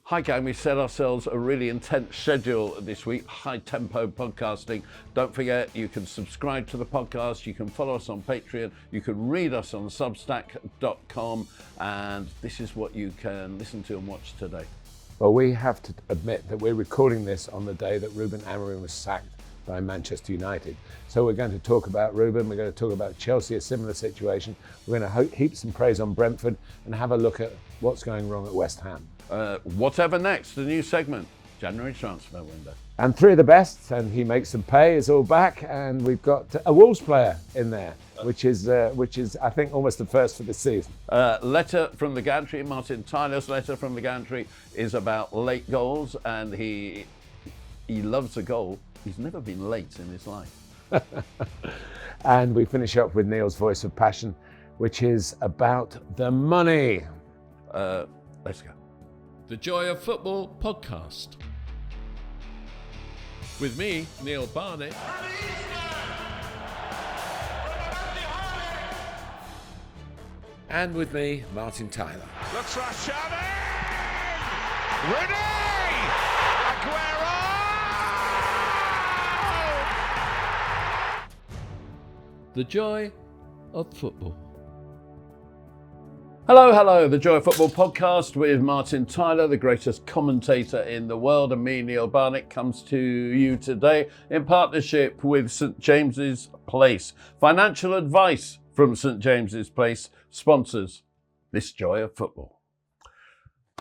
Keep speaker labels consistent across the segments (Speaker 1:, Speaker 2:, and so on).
Speaker 1: Hi gang, we set ourselves a really intense schedule this week, high tempo podcasting. Don't forget, you can subscribe to the podcast, you can follow us on Patreon, you can read us on substack.com, and this is what you can listen to and watch today.
Speaker 2: Well, we have to admit that we're recording this on the day that Ruben Amorim was sacked by Manchester United. So we're going to talk about Ruben, we're going to talk about Chelsea, a similar situation. We're going to heap some praise on Brentford and have a look at what's going wrong at West Ham.
Speaker 1: Whatever next, the new segment, January transfer window.
Speaker 2: And three of the best, and he makes them pay, is all back, and we've got a Wolves player in there, which is I think almost the first for the season.
Speaker 1: Letter from the gantry, Martin Tyler's letter from the gantry is about late goals, and he loves a goal. He's never been late in his life.
Speaker 2: And we finish up with Neil's voice of passion, which is about the money.
Speaker 1: Let's go.
Speaker 3: The Joy of Football podcast. With me, Neil Barnett. And with me, Martin Tyler.
Speaker 4: Looks rush shot in! Rooney! Aguero!
Speaker 3: The Joy of Football.
Speaker 1: Hello, the Joy of Football podcast with Martin Tyler, the greatest commentator in the world, and me, Neil Barnett, comes to you today in partnership with St James's Place. Financial advice from St James's Place sponsors this Joy of Football.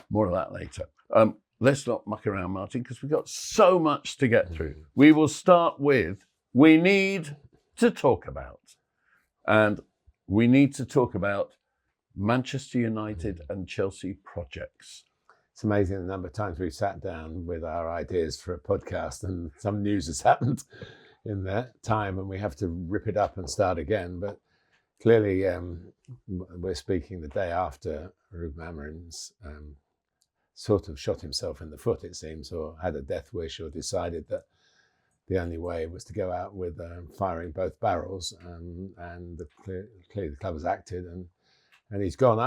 Speaker 1: More of that later. Let's not muck around, Martin, because we've got so much to get through. We will start with, we need to talk about. And we need to talk about Manchester United and Chelsea projects.
Speaker 2: It's amazing the number of times we've sat down with our ideas for a podcast and some news has happened in that time and we have to rip it up and start again. But clearly we're speaking the day after Ruben Amorim's sort of shot himself in the foot, it seems, or had a death wish, or decided that the only way was to go out with firing both barrels, and clearly the club has acted and he's gone.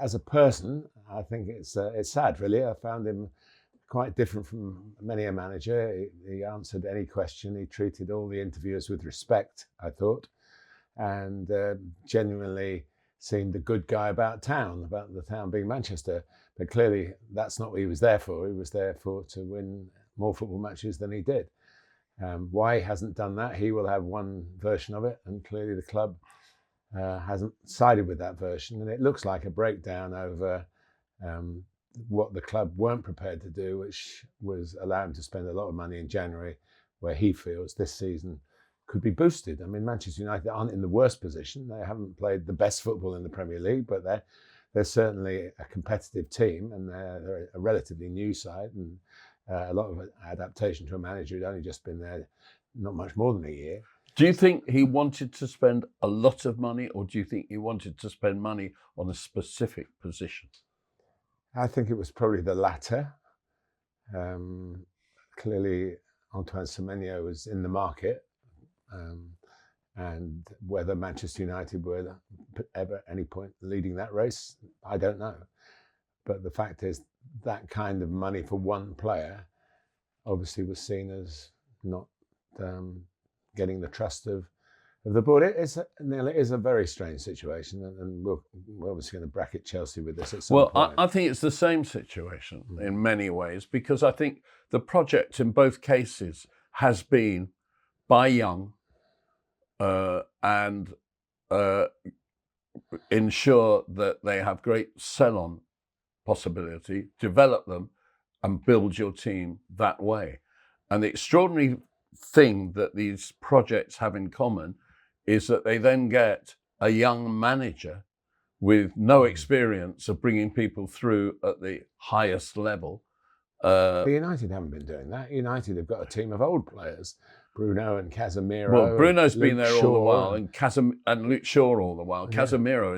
Speaker 2: As a person, I think it's sad, really. I found him quite different from many a manager. He answered any question. He treated all the interviewers with respect, I thought, and genuinely seemed a good guy about the town being Manchester. But clearly, that's not what he was there for. He was there to win more football matches than he did. Why he hasn't done that, he will have one version of it, and clearly the club hasn't sided with that version, and it looks like a breakdown over what the club weren't prepared to do, which was allow him to spend a lot of money in January, where he feels this season could be boosted. I mean, Manchester United aren't in the worst position. They haven't played the best football in the Premier League, but they're certainly a competitive team, and they're a relatively new side, and a lot of adaptation to a manager who'd only just been there not much more than a year.
Speaker 1: Do you think he wanted to spend a lot of money, or do you think he wanted to spend money on a specific position?
Speaker 2: I think it was probably the latter. Clearly, Antoine Semenyo was in the market, and whether Manchester United were ever at any point leading that race, I don't know. But the fact is, that kind of money for one player obviously was seen as not getting the trust of the board. It is a very strange situation, and we're obviously going to bracket Chelsea with this at some point.
Speaker 1: Well, I think it's the same situation in many ways, because I think the project in both cases has been buy young and ensure that they have great sell-on possibility, develop them and build your team that way. And the extraordinary thing that these projects have in common is that they then get a young manager with no experience of bringing people through at the highest level.
Speaker 2: But United haven't been doing that. United have got a team of old players, Bruno and Casemiro.
Speaker 1: Well, Bruno's been there all the
Speaker 2: Shaw,
Speaker 1: while, and Luke Shaw all the while.
Speaker 2: Yeah.
Speaker 1: Casemiro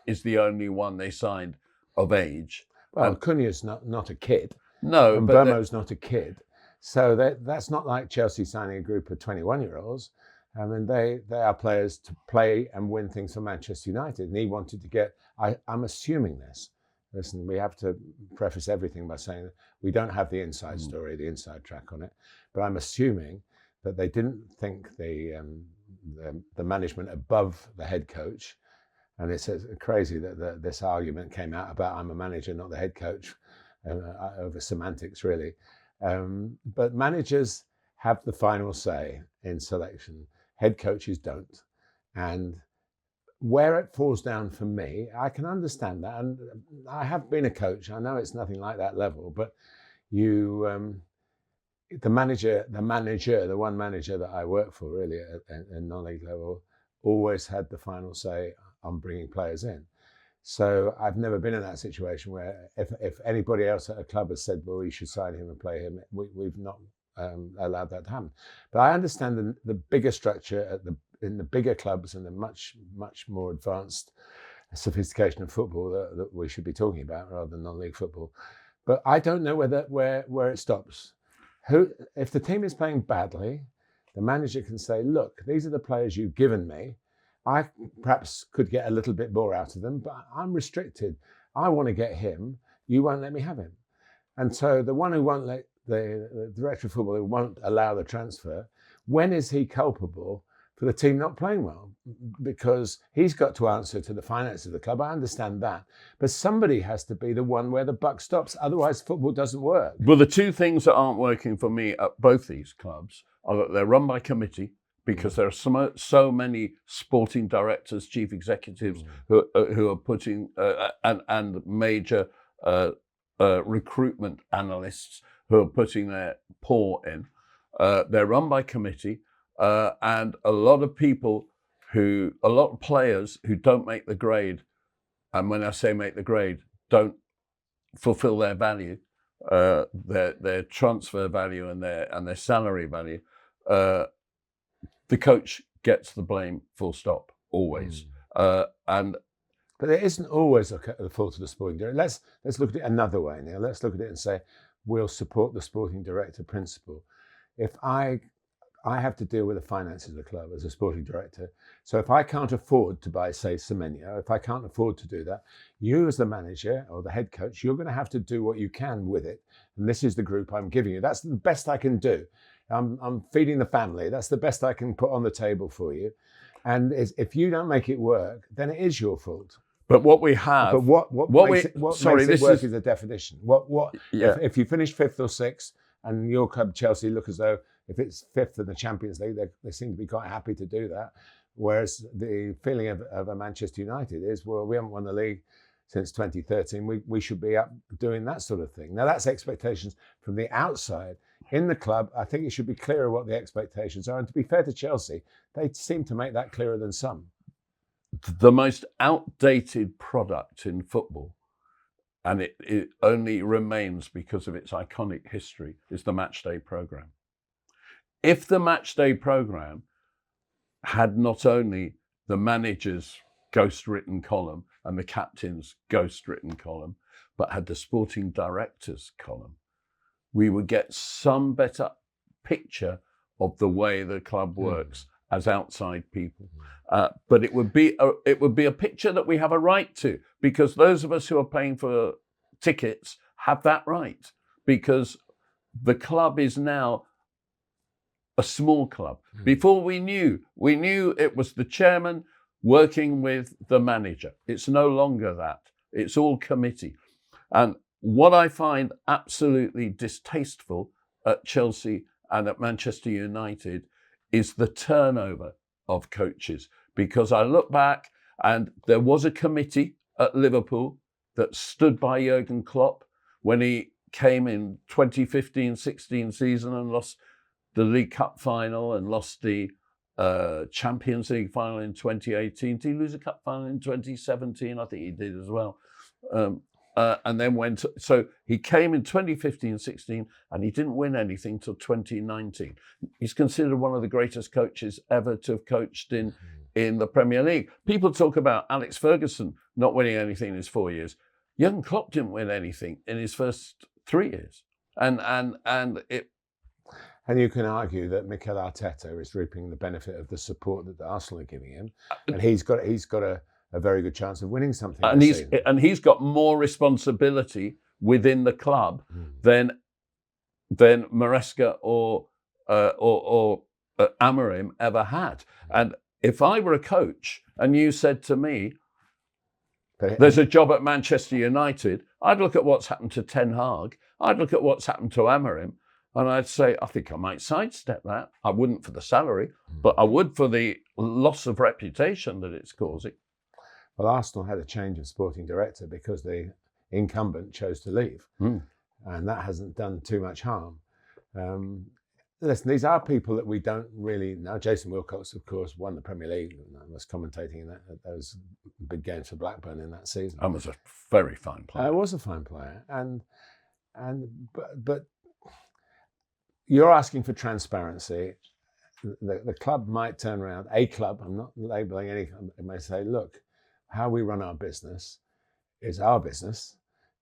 Speaker 1: is the only one they signed of age.
Speaker 2: Well, Cunha's not a kid.
Speaker 1: No,
Speaker 2: and
Speaker 1: but
Speaker 2: Burmo's not a kid. So that's not like Chelsea signing a group of 21-year-olds. I mean, they are players to play and win things for Manchester United. And he wanted to get, I'm assuming this, listen, we have to preface everything by saying that we don't have the inside story, the inside track on it. But I'm assuming that they didn't think the management above the head coach. And it's crazy that this argument came out about I'm a manager, not the head coach, over semantics, really. But managers have the final say in selection. Head coaches don't. And where it falls down for me, I can understand that. And I have been a coach. I know it's nothing like that level, but the one manager that I work for really at non-league level always had the final say on bringing players in. So I've never been in that situation where if anybody else at a club has said, well, we should sign him and play him, we've not allowed that to happen. But I understand the bigger structure in the bigger clubs and the much more advanced sophistication of football that we should be talking about rather than non-league football. But I don't know where it stops. If the team is playing badly, the manager can say, look, these are the players you've given me. I perhaps could get a little bit more out of them, but I'm restricted. I want to get him. You won't let me have him. And so the one who won't let the director of football who won't allow the transfer, when is he culpable for the team not playing well? Because he's got to answer to the finances of the club. I understand that. But somebody has to be the one where the buck stops. Otherwise, football doesn't work.
Speaker 1: Well, the two things that aren't working for me at both these clubs are that they're run by committee, because there are so many sporting directors, chief executives who are putting, and major recruitment analysts who are putting their paw in. They're run by committee, and a lot of players who don't make the grade, and when I say make the grade, don't fulfill their value, their transfer value and their salary value. The coach gets the blame, full stop, always.
Speaker 2: But it isn't always the fault of the sporting director. Let's look at it another way now. Let's look at it and say, we'll support the sporting director principle. If I have to deal with the finances of the club as a sporting director, so if I can't afford to buy, say, Semenyo, if I can't afford to do that, you as the manager or the head coach, you're going to have to do what you can with it. And this is the group I'm giving you. That's the best I can do. I'm feeding the family. That's the best I can put on the table for you. And if you don't make it work, then it is your fault.
Speaker 1: But what we have,
Speaker 2: but what makes it work is the definition. If you finish 5th or 6th, and your club Chelsea look as though if it's 5th in the Champions League, they seem to be quite happy to do that. Whereas the feeling of a Manchester United is, well, we haven't won the league since 2013. We should be up doing that sort of thing. Now that's expectations from the outside. In the club, I think it should be clearer what the expectations are. And to be fair to Chelsea, they seem to make that clearer than some.
Speaker 1: The most outdated product in football, and it only remains because of its iconic history, is the matchday programme. If the matchday programme had not only the manager's ghost-written column and the captain's ghost-written column, but had the sporting director's column, we would get some better picture of the way the club works as outside people. But it would be a picture that we have a right to, because those of us who are paying for tickets have that right, because the club is now a small club. Before we knew it was the chairman working with the manager. It's no longer that. It's all committee. And what I find absolutely distasteful at Chelsea and at Manchester United is the turnover of coaches. Because I look back and there was a committee at Liverpool that stood by Jurgen Klopp when he came in 2015-16 season and lost the League Cup final and lost the Champions League final in 2018. Did he lose a cup final in 2017? I think he did as well. And then so he came in 2015-16 and he didn't win anything till 2019. He's considered one of the greatest coaches ever to have coached in the Premier League. People talk about Alex Ferguson not winning anything in his 4 years. Jurgen Klopp didn't win anything in his first 3 years. And
Speaker 2: you can argue that Mikel Arteta is reaping the benefit of the support that Arsenal are giving him, and he's got a a very good chance of winning something.
Speaker 1: And he's got more responsibility within the club than Maresca or Amorim ever had. And if I were a coach and you said to me, there's a job at Manchester United, I'd look at what's happened to Ten Hag, I'd look at what's happened to Amorim, and I'd say, I think I might sidestep that. I wouldn't for the salary, but I would for the loss of reputation that it's causing.
Speaker 2: Well, Arsenal had a change of sporting director because the incumbent chose to leave. And that hasn't done too much harm. Listen, these are people that we don't really know. Jason Wilcox, of course, won the Premier League. I was commentating in those big games for Blackburn in that season.
Speaker 1: And was a very fine player.
Speaker 2: It was a fine player, but you're asking for transparency. The club might turn around. A club, I'm not labelling any club, it may say, look, how we run our business is our business.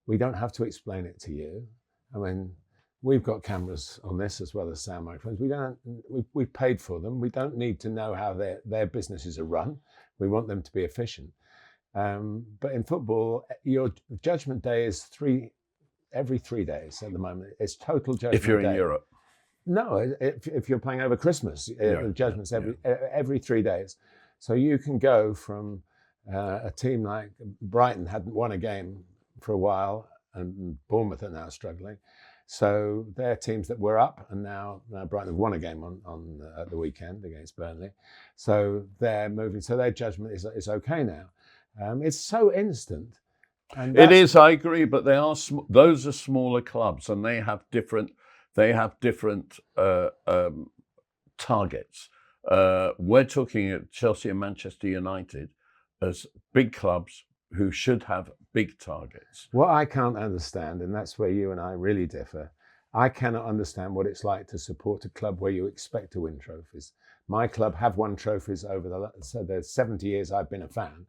Speaker 2: We don't have to explain it to you. I mean, we've got cameras on this as well as sound microphones. We've paid for them. We don't need to know how their businesses are run. We want them to be efficient. But in football, your judgment day is every 3 days at the moment. It's total judgment day.
Speaker 1: If you're in Europe.
Speaker 2: No, if you're playing over Christmas, judgment's every 3 days. So you can go from a team like Brighton hadn't won a game for a while, and Bournemouth are now struggling. So they're teams that were up, and now Brighton have won a game on at the weekend against Burnley. So they're moving. So their judgment is okay now. It's so instant. And
Speaker 1: it is, I agree, but those are smaller clubs, and they have different targets. We're talking at Chelsea and Manchester United as big clubs who should have big targets.
Speaker 2: What I can't understand, and that's where you and I really differ, I cannot understand what it's like to support a club where you expect to win trophies. My club have won trophies over the 70 years I've been a fan.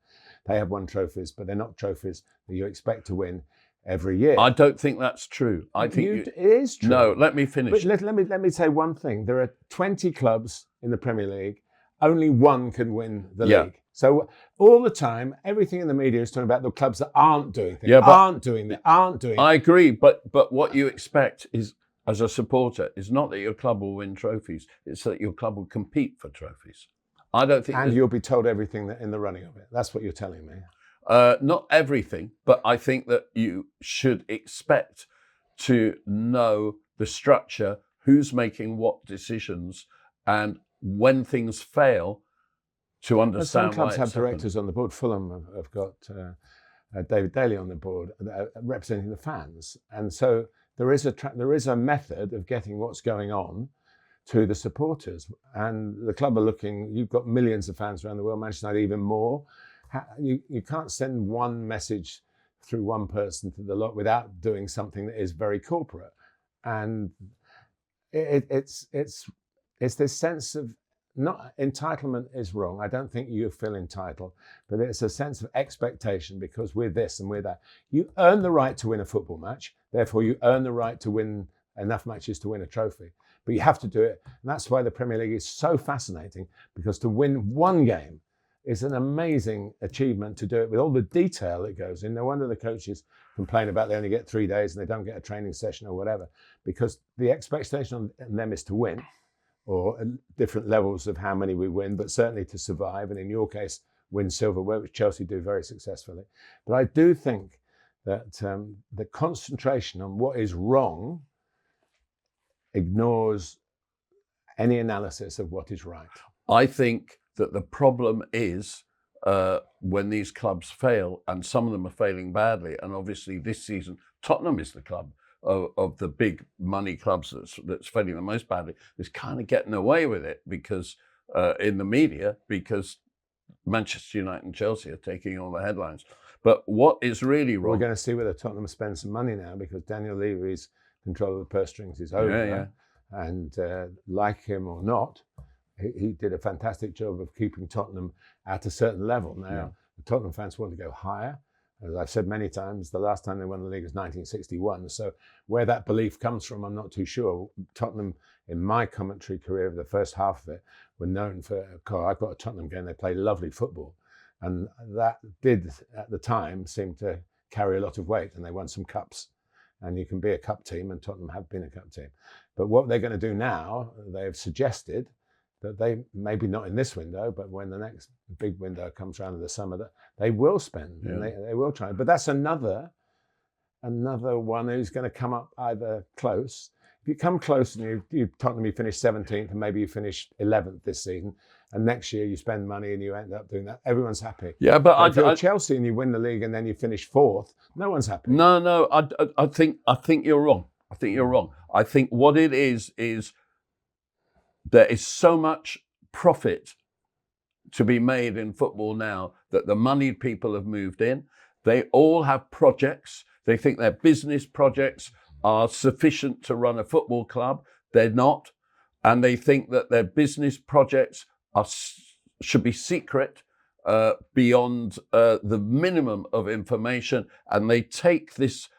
Speaker 2: They have won trophies, but they're not trophies that you expect to win every year.
Speaker 1: I don't think that's true. I think
Speaker 2: it is true.
Speaker 1: No, let me finish.
Speaker 2: But let me say one thing. There are 20 clubs in the Premier League. Only one can win the league. So all the time, everything in the media is talking about the clubs that aren't doing things, aren't doing it. I
Speaker 1: agree, but what you expect is, as a supporter, is not that your club will win trophies. It's that your club will compete for trophies. I don't think.
Speaker 2: And you'll be told everything that in the running of it. That's what you're telling me.
Speaker 1: Not everything, but I think that you should expect to know the structure, who's making what decisions, and when things fail, to understand.
Speaker 2: Some clubs have directors on the board. Fulham have got David Daly on the board representing the fans, and so there is a method of getting what's going on to the supporters. And the club are looking. You've got millions of fans around the world. Manchester United even more. You can't send one message through one person to the lot without doing something that is very corporate, and it's this sense of. Not entitlement is wrong. I don't think you feel entitled, but it's a sense of expectation because we're this and we're that. You earn the right to win a football match. Therefore, you earn the right to win enough matches to win a trophy. But you have to do it. And that's why the Premier League is so fascinating, because to win one game is an amazing achievement, to do it with all the detail that goes in. No wonder the coaches complain about they only get 3 days and they don't get a training session or whatever, because the expectation on them is to win, or different levels of how many we win, but certainly to survive, and in your case, win silverware, which Chelsea do very successfully. But I do think that the concentration on what is wrong ignores any analysis of what is right.
Speaker 1: I think that the problem is when these clubs fail, and some of them are failing badly, and obviously this season, Tottenham is the club of the big money clubs that's failing the most badly, is kind of getting away with it because in the media, because Manchester United and Chelsea are taking all the headlines. But what is really wrong?
Speaker 2: We're going to see whether Tottenham spend some money now, because Daniel Levy's control of the purse strings is over. And like him or not, he did a fantastic job of keeping Tottenham at a certain level. Now, the Tottenham fans want to go higher. As I've said many times, the last time they won the league was 1961. So where that belief comes from, I'm not too sure. Tottenham, in my commentary career, the first half of it, were known for, I've got a Tottenham game, they play lovely football. And that did, at the time, seem to carry a lot of weight, and they won some cups. And you can be a cup team, and Tottenham have been a cup team. But what they're going to do now, they've suggested that they, maybe not in this window, but when the next big window comes around in the summer, that they will spend, and they will try. But that's another one who's going to come up either close. If you come close and you Tottenham, you finish 17th, and maybe you finish 11th this season, and next year you spend money and you end up doing that, everyone's happy.
Speaker 1: Yeah, but
Speaker 2: if you're Chelsea and you win the league and then you finish 4th, no one's happy.
Speaker 1: No, I think you're wrong. I think you're wrong. I think what it is there is so much profit to be made in football now that the moneyed people have moved in. They all have projects. They think their business projects are sufficient to run a football club. They're not. And they think that their business projects should be secret beyond the minimum of information. And they take this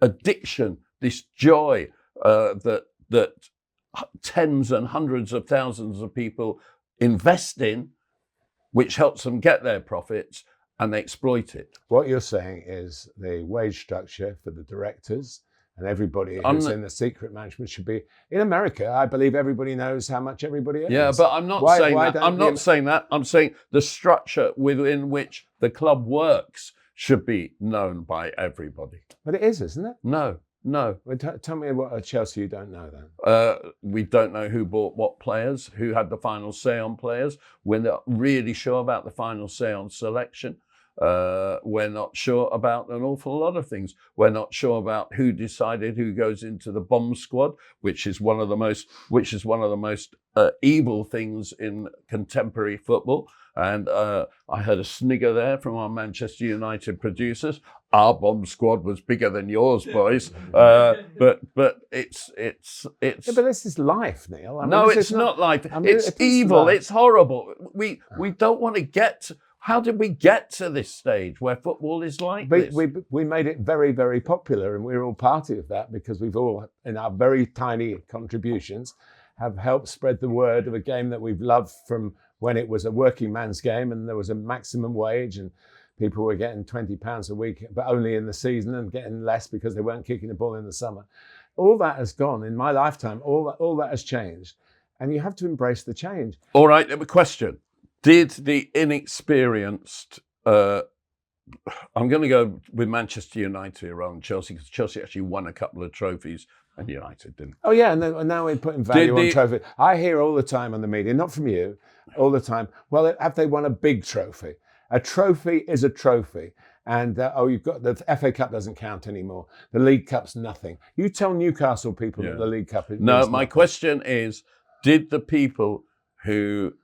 Speaker 1: addiction, this joy that tens and hundreds of thousands of people invest in, which helps them get their profits, and they exploit it.
Speaker 2: What you're saying is the wage structure for the directors and everybody who's in the secret management should be, in America, I believe everybody knows how much everybody earns.
Speaker 1: Yeah, but I'm not saying that. I'm not saying that. I'm saying the structure within which the club works should be known by everybody.
Speaker 2: But it is, isn't it?
Speaker 1: No. Well,
Speaker 2: tell me what at Chelsea you don't know then.
Speaker 1: We don't know who bought what players, who had the final say on players. We're not really sure about the final say on selection. We're not sure about an awful lot of things. We're not sure about who decided who goes into the bomb squad, which is one of the most evil things in contemporary football. And I heard a snigger there from our Manchester United producers. Our bomb squad was bigger than yours, boys. But it's.
Speaker 2: Yeah, but this is life, Neil. I mean,
Speaker 1: no, it's not life. It's evil. It's horrible. We don't want to get. How did we get to this stage where football is like this?
Speaker 2: We made it very, very popular, and we're all party of that because we've all, in our very tiny contributions, have helped spread the word of a game that we've loved from when it was a working man's game and there was a maximum wage and people were getting £20 a week, but only in the season, and getting less because they weren't kicking the ball in the summer. All that has gone in my lifetime. All that has changed, and you have to embrace the change.
Speaker 1: All right, a question. Did the inexperienced, I'm going to go with Manchester United around Chelsea, because Chelsea actually won a couple of trophies and United didn't.
Speaker 2: Oh yeah, and now we're putting value on trophy. I hear all the time on the media, not from you, all the time, well, have they won a big trophy? A trophy is a trophy. And, you've got the FA Cup doesn't count anymore. The League Cup's nothing. You tell Newcastle people that the League Cup is
Speaker 1: No, my
Speaker 2: nothing.
Speaker 1: question is, did the people who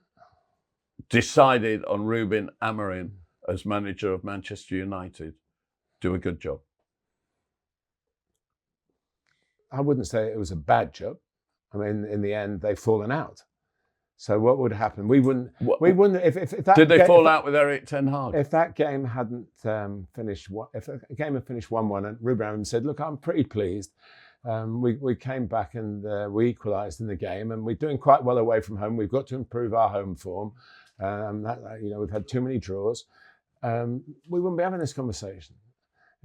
Speaker 1: decided on Ruben Amorim as manager of Manchester United do a good job?
Speaker 2: I wouldn't say it was a bad job. I mean, in the end, they've fallen out. So what would happen? We wouldn't. If that
Speaker 1: did they fall out with Eric Ten Hag?
Speaker 2: If that game hadn't finished, if the game had finished 1-1, and Ruben Amorim said, "Look, I'm pretty pleased. We came back and we equalised in the game, and we're doing quite well away from home. We've got to improve our home form. We've had too many draws. We wouldn't be having this conversation.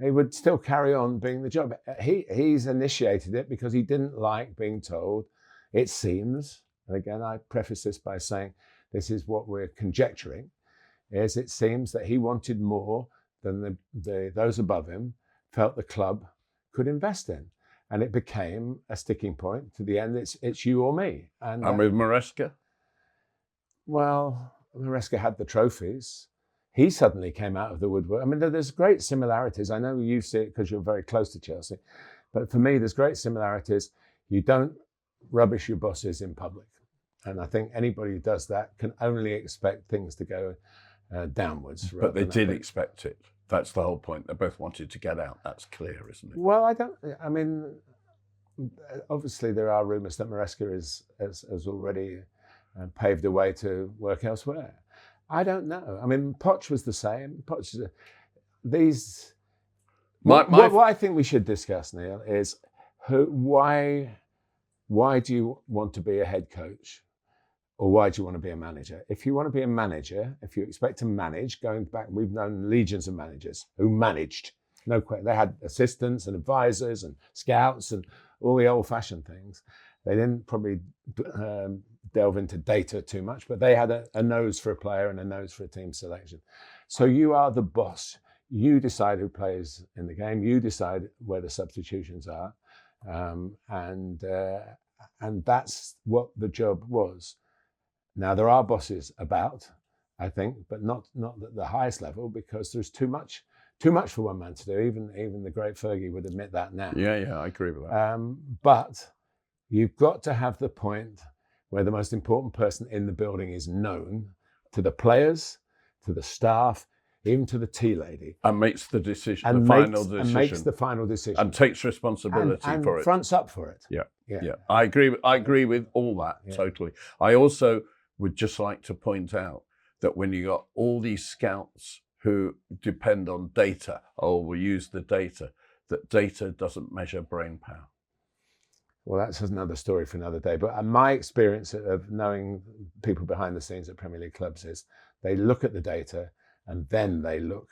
Speaker 2: He would still carry on being the job. He's initiated it because he didn't like being told, it seems." And again, I preface this by saying this is what we're conjecturing, is it seems that he wanted more than those above him felt the club could invest in. And it became a sticking point. To the end, it's you or me. And
Speaker 1: with Maresca?
Speaker 2: Well, Maresca had the trophies. He suddenly came out of the woodwork. I mean, there's great similarities. I know you see it because you're very close to Chelsea. But for me, there's great similarities. You don't rubbish your bosses in public. And I think anybody who does that can only expect things to go downwards.
Speaker 1: But they did expect it. That's the whole point. They both wanted to get out. That's clear, isn't it?
Speaker 2: Well, obviously there are rumours that Maresca has already paved the way to work elsewhere. I don't know. I mean, Poch was the same. What I think we should discuss, Neil, is why do you want to be a head coach? or why do you want to be a manager? If you want to be a manager, if you expect to manage, going back, we've known legions of managers who managed. No question. They had assistants and advisors and scouts and all the old-fashioned things. They didn't probably delve into data too much, but they had a nose for a player and a nose for a team selection. So you are the boss. You decide who plays in the game. You decide where the substitutions are, and that's what the job was. Now there are bosses about, I think, but not at the highest level, because there's too much for one man to do. Even the great Fergie would admit that now.
Speaker 1: Yeah, I agree with that.
Speaker 2: But you've got to have the point where the most important person in the building is known to the players, to the staff, even to the tea lady.
Speaker 1: And makes the decision,
Speaker 2: And
Speaker 1: the
Speaker 2: makes the final decision.
Speaker 1: And takes responsibility
Speaker 2: and
Speaker 1: for it.
Speaker 2: Fronts up for it.
Speaker 1: Yeah. I agree with all that, totally. I also would just like to point out that when you got all these scouts who depend on data, we use the data, that data doesn't measure brain power.
Speaker 2: Well, that's another story for another day. But my experience of knowing people behind the scenes at Premier League clubs is they look at the data and then they look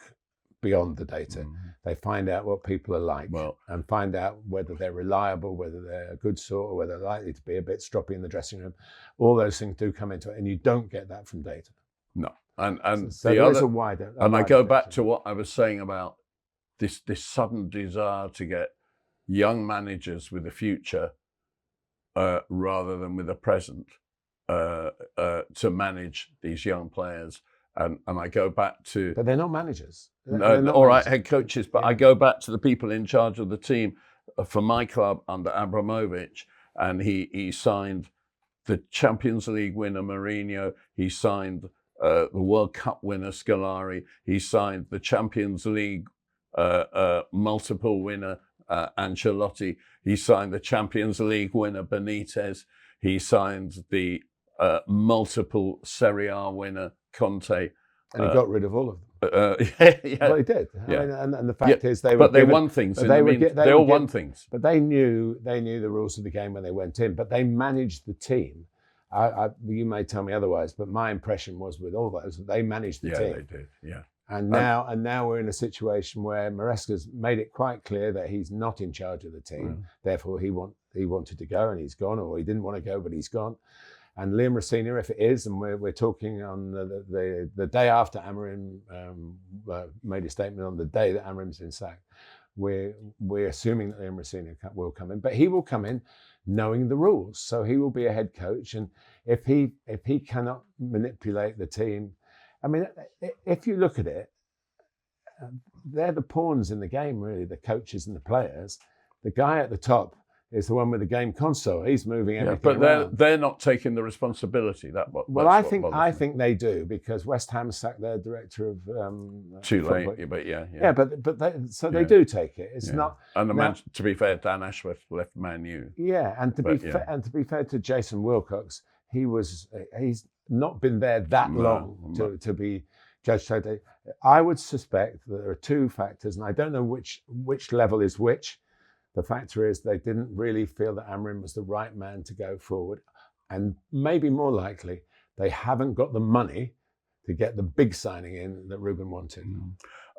Speaker 2: beyond the data. Mm-hmm. They find out what people are like and find out whether they're reliable, whether they're a good sort, or whether they're likely to be a bit stroppy in the dressing room. All those things do come into it, and you don't get that from data.
Speaker 1: No. And
Speaker 2: so there is a wider.
Speaker 1: I go back to what I was saying about this sudden desire to get young managers with a future rather than with a present to manage these young players. And I go back to...
Speaker 2: But they're not managers.
Speaker 1: Head coaches. But I go back to the people in charge of the team for my club under Abramovich, and he signed the Champions League winner Mourinho. He signed the World Cup winner Scolari. He signed the Champions League multiple winner Ancelotti. He signed the Champions League winner Benitez. He signed the multiple Serie A winner Conte.
Speaker 2: And he got rid of all of them. Well, he did.
Speaker 1: Yeah.
Speaker 2: I mean, and the fact is they were.
Speaker 1: But they won things. They all won things.
Speaker 2: But they knew the rules of the game when they went in. But they managed the team. You may tell me otherwise, but my impression was with all those, they managed the team.
Speaker 1: Yeah, they did. Yeah.
Speaker 2: And now we're in a situation where Maresca's made it quite clear that he's not in charge of the team. Therefore, he wanted to go and he's gone, or he didn't want to go but he's gone. And Liam Rosina, if it is, and we're talking on the day after Amorim made a statement, on the day that Amorim's been sacked, we're assuming that Liam Rosina will come in, but he will come in knowing the rules. So he will be a head coach, and if he cannot manipulate the team, I mean, if you look at it, they're the pawns in the game, really, the coaches and the players. The guy at the top is the one with the game console. He's moving everything around.
Speaker 1: They're not taking the responsibility.
Speaker 2: I think they do, because West Ham sacked their director of
Speaker 1: too
Speaker 2: football.
Speaker 1: late, but yeah.
Speaker 2: Yeah, but they do take it. It's not.
Speaker 1: And to be fair, Dan Ashworth left Man U.
Speaker 2: Yeah, and to be fair to Jason Wilcox, he's not been there that long to be judged. I would suspect that there are two factors, and I don't know which level is which. The factor is they didn't really feel that Amorim was the right man to go forward. And maybe more likely, they haven't got the money to get the big signing in that Rúben wanted.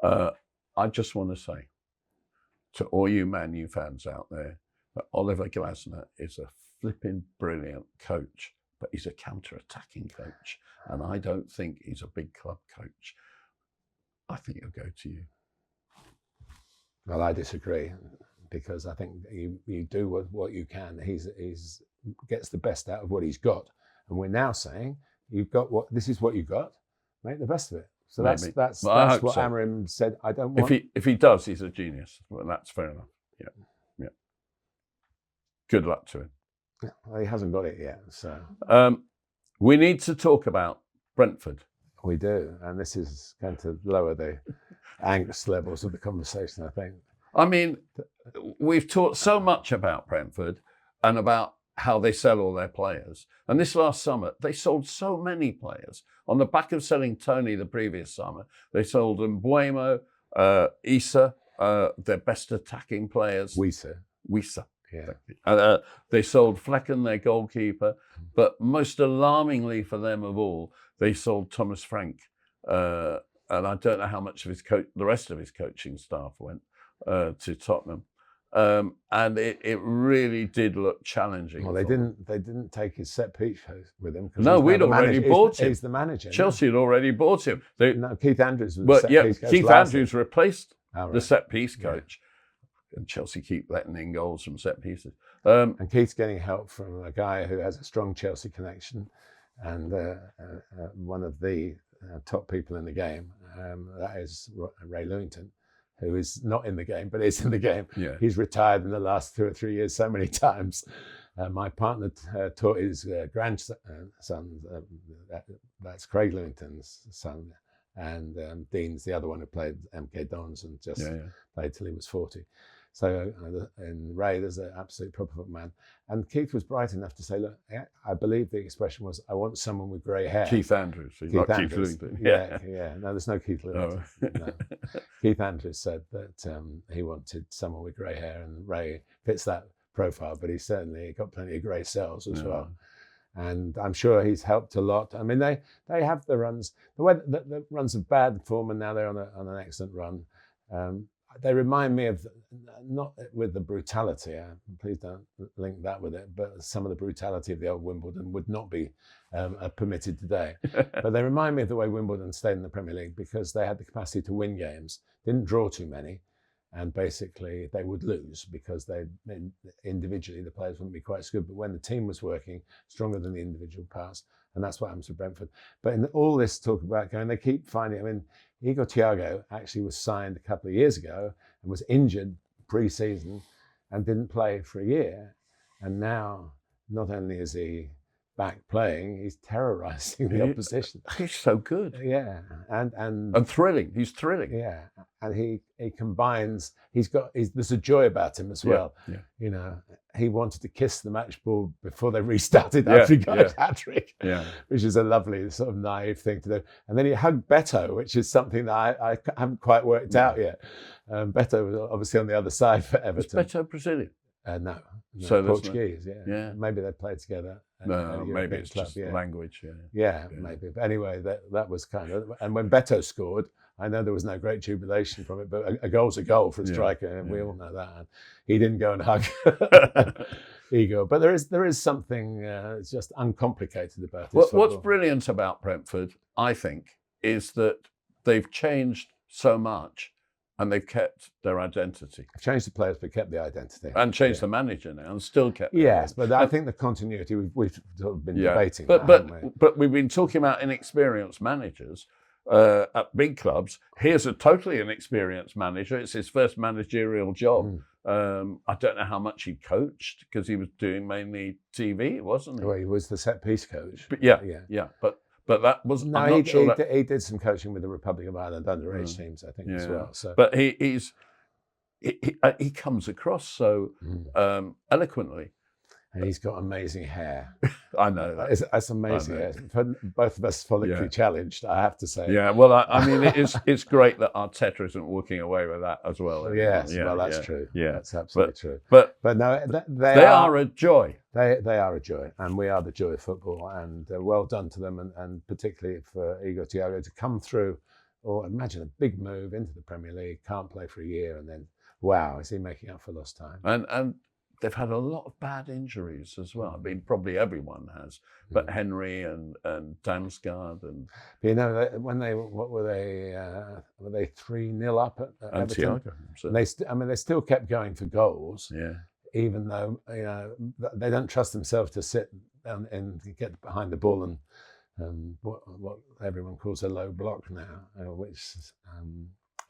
Speaker 1: I just want to say to all you Man U fans out there that Oliver Glasner is a flipping brilliant coach, but he's a counter-attacking coach. And I don't think he's a big club coach. I think he'll go to you.
Speaker 2: Well, I disagree, because I think you do what you can. He's gets the best out of what he's got, and we're now saying this is what you got. Make the best of it. So that's what Amorim said. I don't want.
Speaker 1: If he does, he's a genius. Well, that's fair enough. Yeah. Good luck to him.
Speaker 2: Well, he hasn't got it yet. So
Speaker 1: we need to talk about Brentford.
Speaker 2: We do, and this is going to lower the angst levels of the conversation, I think.
Speaker 1: I mean, we've talked so much about Brentford and about how they sell all their players. And this last summer, they sold so many players. On the back of selling Tony the previous summer, they sold Mbuemo, Issa, their best attacking players.
Speaker 2: Wissa.
Speaker 1: Yeah. They sold Flecken, their goalkeeper. But most alarmingly for them of all, they sold Thomas Frank. And I don't know how much of the rest of his coaching staff went to Tottenham. And it really did look challenging.
Speaker 2: Well, they didn't take his set piece with him.
Speaker 1: No, we'd already bought him.
Speaker 2: He's the manager.
Speaker 1: Chelsea had already bought him.
Speaker 2: No, Keith Andrews was the set piece coach.
Speaker 1: Keith Andrews replaced
Speaker 2: Oh, right.
Speaker 1: the set piece coach. And Chelsea keep letting in goals from set pieces.
Speaker 2: And Keith's getting help from a guy who has a strong Chelsea connection and one of the top people in the game. That is Ray Lewington, who is not in the game, but is in the game.
Speaker 1: Yeah.
Speaker 2: He's retired in the last 2 or 3 years so many times. My partner taught his grandson, that's Craig Lewington's son, and Dean's the other one who played MK Dons and just played till he was 40. So in Ray, there's an absolute proper footman. And Keith was bright enough to say, look, I believe the expression was, I want someone with grey hair.
Speaker 1: Keith Andrews. Keith Lewington.
Speaker 2: Yeah. No, there's no Keith Lewington.
Speaker 1: Oh.
Speaker 2: No. Keith Andrews said that he wanted someone with grey hair, and Ray fits that profile, but he's certainly got plenty of grey cells as well. And I'm sure he's helped a lot. I mean, they have the runs, the runs of bad form, and now they're on an excellent run. They remind me of, not with the brutality, please don't link that with it, but some of the brutality of the old Wimbledon would not be permitted today. But they remind me of the way Wimbledon stayed in the Premier League, because they had the capacity to win games, didn't draw too many, and basically they would lose because individually the players wouldn't be quite as good. But when the team was working, stronger than the individual parts, and that's what happens with Brentford. But in all this talk about going, they keep finding, I mean, Igor Thiago actually was signed a couple of years ago and was injured pre-season and didn't play for a year. And now, not only is he back playing, he's terrorising the opposition.
Speaker 1: He's so good.
Speaker 2: Yeah, and
Speaker 1: thrilling. He's thrilling.
Speaker 2: Yeah, and he combines. There's a joy about him as well.
Speaker 1: Yeah.
Speaker 2: You know, he wanted to kiss the match ball before they restarted after he got his hat-trick, which is a lovely sort of naive thing to do. And then he hugged Beto, which is something that I haven't quite worked out yet. Beto was obviously on the other side for Everton.
Speaker 1: Is Beto Brazilian?
Speaker 2: No,
Speaker 1: so
Speaker 2: Portuguese. Yeah, maybe they played together.
Speaker 1: No, maybe it's just language.
Speaker 2: Yeah, maybe. But anyway, that was kind of. And when Beto scored, I know there was no great jubilation from it, but a goal's a goal for a striker, and we all know that. And he didn't go and hug Igor, but there is something just uncomplicated about it.
Speaker 1: What's brilliant about Brentford, I think, is that they've changed so much. And they've kept their identity.
Speaker 2: They've changed the players, but kept the identity.
Speaker 1: And changed the manager now, and still kept.
Speaker 2: Yes, but I think the continuity we've sort of been debating.
Speaker 1: But we've been talking about inexperienced managers at big clubs. Here's a totally inexperienced manager. It's his first managerial job. I don't know how much he coached, because he was doing mainly TV, wasn't he?
Speaker 2: Well, he was the set piece coach.
Speaker 1: But But that was
Speaker 2: no. He did some coaching with the Republic of Ireland underage teams, I think, as well. So,
Speaker 1: but he comes across so eloquently,
Speaker 2: and he's got amazing hair.
Speaker 1: I know that.
Speaker 2: That's amazing. Hair. For both of us follically challenged, I have to say.
Speaker 1: Yeah, well, I mean, it's great that Arteta isn't walking away with that as well.
Speaker 2: Yes, well, that's true. Yeah, that's absolutely true.
Speaker 1: But
Speaker 2: no,
Speaker 1: they are a joy.
Speaker 2: They are a joy, and we are the joy of football. And well done to them, and particularly for Igor Thiago to come through. Or imagine a big move into the Premier League, can't play for a year, and then wow, is he making up for lost time?
Speaker 1: And they've had a lot of bad injuries as well. I mean, probably everyone has, but Henry and Damsgaard and.
Speaker 2: You know, when what were they 3-0 up at Everton?
Speaker 1: Thiago,
Speaker 2: they still kept going for goals.
Speaker 1: Yeah.
Speaker 2: Even though they don't trust themselves to sit and get behind the ball and what everyone calls a low block now, which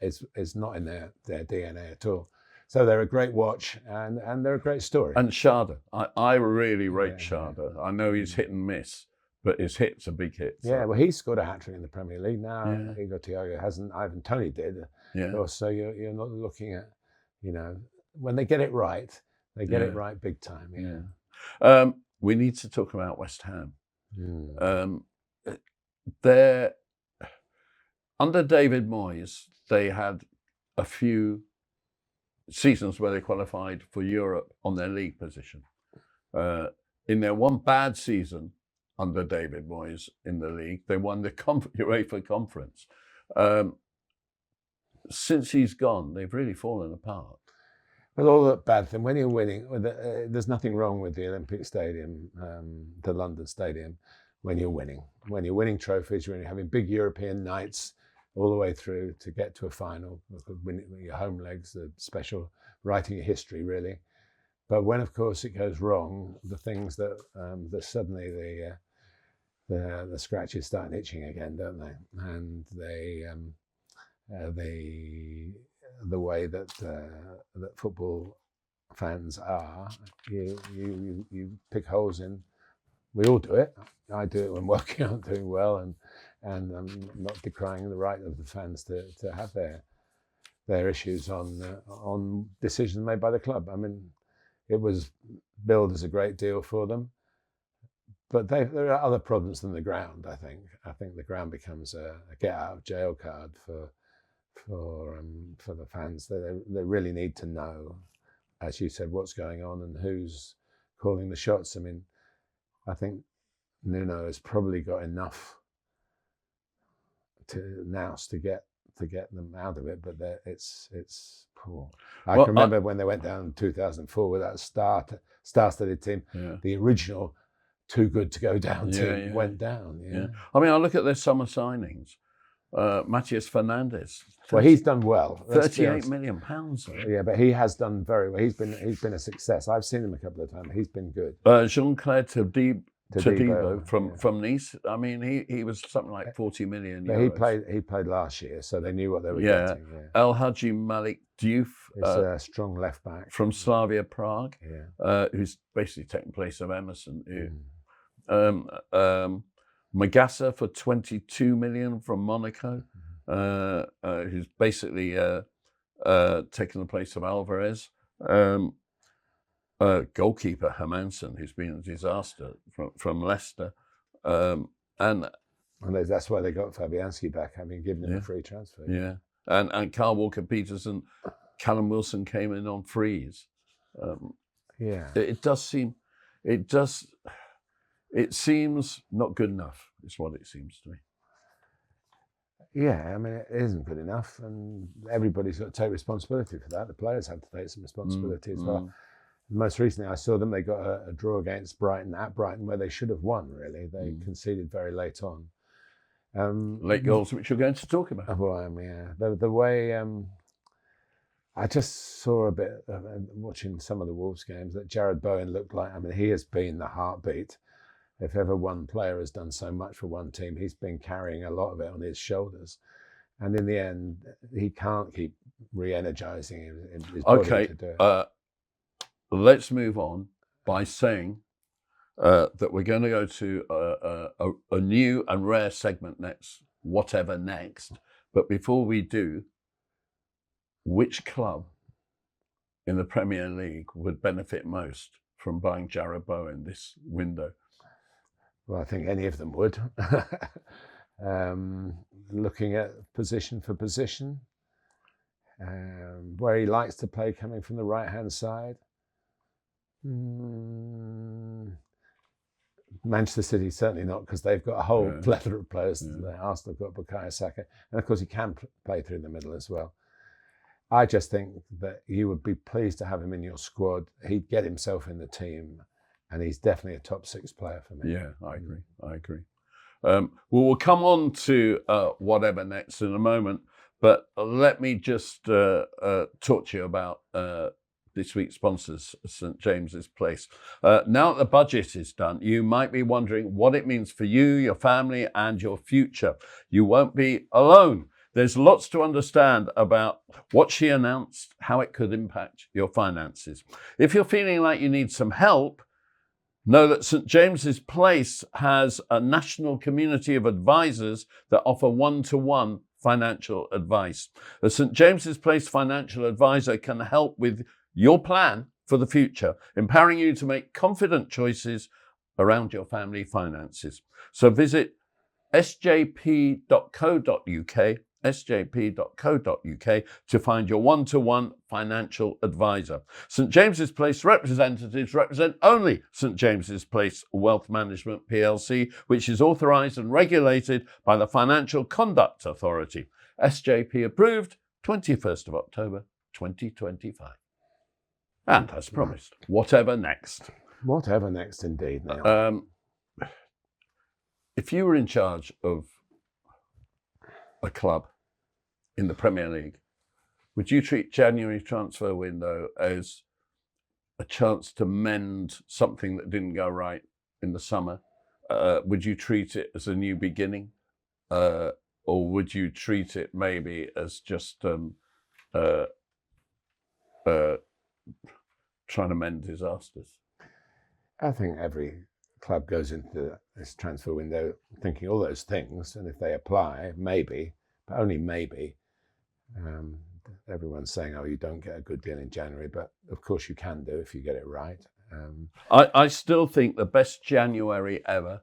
Speaker 2: is not in their DNA at all. So they're a great watch and they're a great story.
Speaker 1: And Schade, I really rate Schade. I know he's hit and miss, but his hits are big hits.
Speaker 2: Yeah, well, he's scored a hat-trick in the Premier League now. Igor Thiago hasn't. Ivan Toney did. Yeah. So you're not looking at, when they get it right, they get it right big time.
Speaker 1: Yeah. We need to talk about West Ham. They're under David Moyes. They had a few seasons where they qualified for Europe on their league position. in their one bad season under David Moyes in the league, they won the UEFA Conference. Since he's gone, they've really fallen apart.
Speaker 2: But all that bad thing, when you're winning, there's nothing wrong with the Olympic Stadium, the London Stadium, when you're winning. When you're winning trophies, when you're having big European nights all the way through to get to a final, winning your home legs, the special writing your history, really. But when, of course, it goes wrong, the things that suddenly the scratches start itching again, don't they? And the way that football fans are, you pick holes in. We all do it. I do it when working on doing well, and I'm not decrying the right of the fans to have their issues on decisions made by the club. I mean, it was billed as a great deal for them, but there are other problems than the ground. I think the ground becomes a get out of jail card for the fans. They really need to know, as you said, what's going on and who's calling the shots. I mean, I think Nuno has probably got enough to nous to get them out of it, but it's poor. I can remember when they went down in 2004 with that star-studded team, the original too good to go down team went down. Yeah.
Speaker 1: I mean, I look at their summer signings. Mateus Fernandez.
Speaker 2: Well, he's done well.
Speaker 1: £38 million.
Speaker 2: Yeah, but he has done very well. He's been a success. I've seen him a couple of times. He's been good.
Speaker 1: Jean-Claire Todibo from Nice. I mean, he was something like 40 million.
Speaker 2: But he played last year, so they knew what they were getting. Yeah.
Speaker 1: El Hadji Malik Diouf
Speaker 2: is a strong left back
Speaker 1: from Slavia Prague, who's basically taking place of Emerson. Magassa for 22 million from Monaco, who's basically taken the place of Alvarez. Goalkeeper Hermansen, who's been a disaster from Leicester. And
Speaker 2: that's why they got Fabianski back, having given him a free transfer.
Speaker 1: Yeah. And Carl Walker-Peters, Callum Wilson came in on frees. It seems not good enough, is what it seems to me.
Speaker 2: Yeah, I mean, it isn't good enough, and everybody's got to take responsibility for that. The players have to take some responsibility as well. Most recently, I saw them, they got a draw against Brighton at Brighton, where they should have won, really. They conceded very late on.
Speaker 1: Late goals, which you're going to talk about.
Speaker 2: Well, the way... I just saw a bit, watching some of the Wolves games, that Jared Bowen looked like, I mean, he has been the heartbeat. If ever one player has done so much for one team, he's been carrying a lot of it on his shoulders. And in the end, he can't keep re-energizing his body to do it.
Speaker 1: Let's move on by saying that we're going to go to a new and rare segment next, whatever next. But before we do, which club in the Premier League would benefit most from buying Jared Bowen this window?
Speaker 2: Well, I think any of them would. Looking at position for position, where he likes to play coming from the right-hand side. Manchester City, certainly not, because they've got a whole plethora of players. Arsenal have got Bukayo Saka. And of course, he can play through the middle as well. I just think that you would be pleased to have him in your squad. He'd get himself in the team. And he's definitely a top 6 player for me.
Speaker 1: Yeah, I agree. We'll come on to whatever next in a moment, but let me just talk to you about this week's sponsors, St James's Place. Now that the budget is done, you might be wondering what it means for you, your family, and your future. You won't be alone. There's lots to understand about what she announced, how it could impact your finances. If you're feeling like you need some help, know that St James's Place has a national community of advisors that offer one-to-one financial advice. The St James's Place financial advisor can help with your plan for the future, empowering you to make confident choices around your family finances. So visit sjp.co.uk, sjp.co.uk to find your one-to-one financial advisor. St James's Place representatives represent only St James's Place Wealth Management PLC, which is authorised and regulated by the Financial Conduct Authority. SJP approved 21st of October 2025. And as promised, whatever next.
Speaker 2: Whatever next, indeed. Neil.
Speaker 1: If you were in charge of a club in the Premier League, would you treat January transfer window as a chance to mend something that didn't go right in the summer? Would you treat it as a new beginning? Or would you treat it maybe as just trying to mend disasters?
Speaker 2: I think every club goes into this transfer window thinking all those things, and if they apply, maybe, but only maybe. Everyone's saying, oh, you don't get a good deal in January, but of course you can do if you get it right.
Speaker 1: I still think the best January ever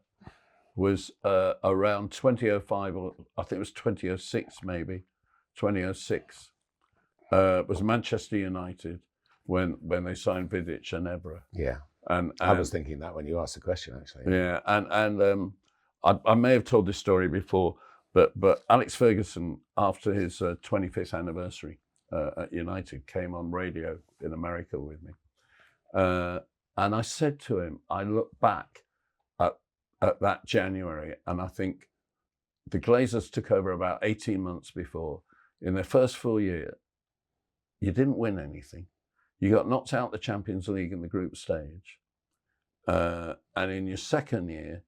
Speaker 1: was around 2005, or I think it was 2006 maybe, 2006. It was Manchester United when they signed Vidic and Ebra.
Speaker 2: Yeah.
Speaker 1: And
Speaker 2: I was thinking that when you asked the question, actually.
Speaker 1: Yeah, and I may have told this story before, but Alex Ferguson, after his 25th anniversary at United, came on radio in America with me. And I said to him, I look back at that January, and I think the Glazers took over about 18 months before. In their first full year, you didn't win anything. You got knocked out the Champions League in the group stage. And in your second year,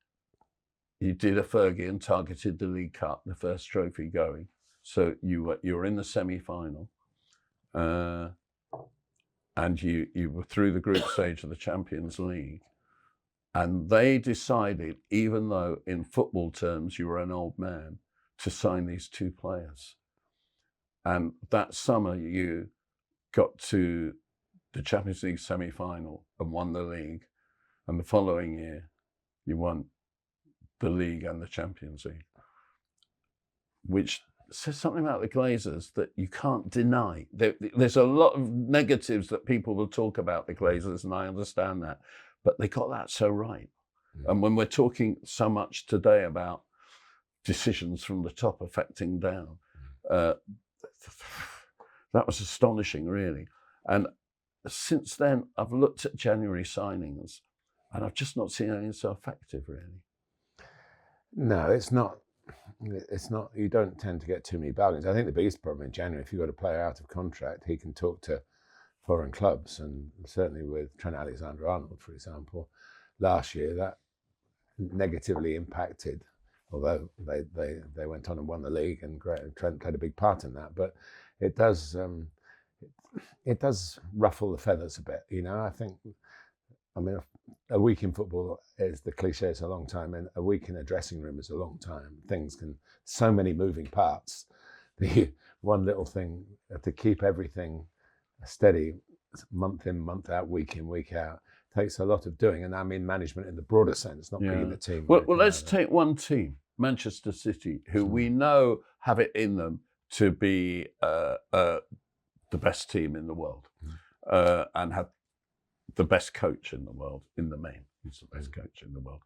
Speaker 1: you did a Fergie and targeted the League Cup, the first trophy going. So you were in the semi-final. And you were through the group stage of the Champions League. And they decided, even though in football terms you were an old man, to sign these two players. And that summer you got to the Champions League semi-final and won the league. And the following year, you won the league and the Champions League, which says something about the Glazers that you can't deny. There's a lot of negatives that people will talk about the Glazers, and I understand that, but they got that so right. Mm. And when we're talking so much today about decisions from the top affecting down, that was astonishing, really. And since then, I've looked at January signings, and I've just not seen anything so effective, really.
Speaker 2: No, it's not. It's not. You don't tend to get too many bargains. I think the biggest problem in January, if you've got a player out of contract, he can talk to foreign clubs, and certainly with Trent Alexander-Arnold, for example, last year that negatively impacted. Although they went on and won the league, and Trent played a big part in that, but it does ruffle the feathers a bit. You know, I mean, a week in football is, the cliche, it's a long time, and a week in a dressing room is a long time. So many moving parts. The one little thing to keep everything steady, month in, month out, week in, week out, takes a lot of doing. And I mean management in the broader sense, not being the team.
Speaker 1: Well, let's take one team, Manchester City, who we know have it in them to be the best team in the world, and have the best coach in the world, in the main. He's the best coach in the world.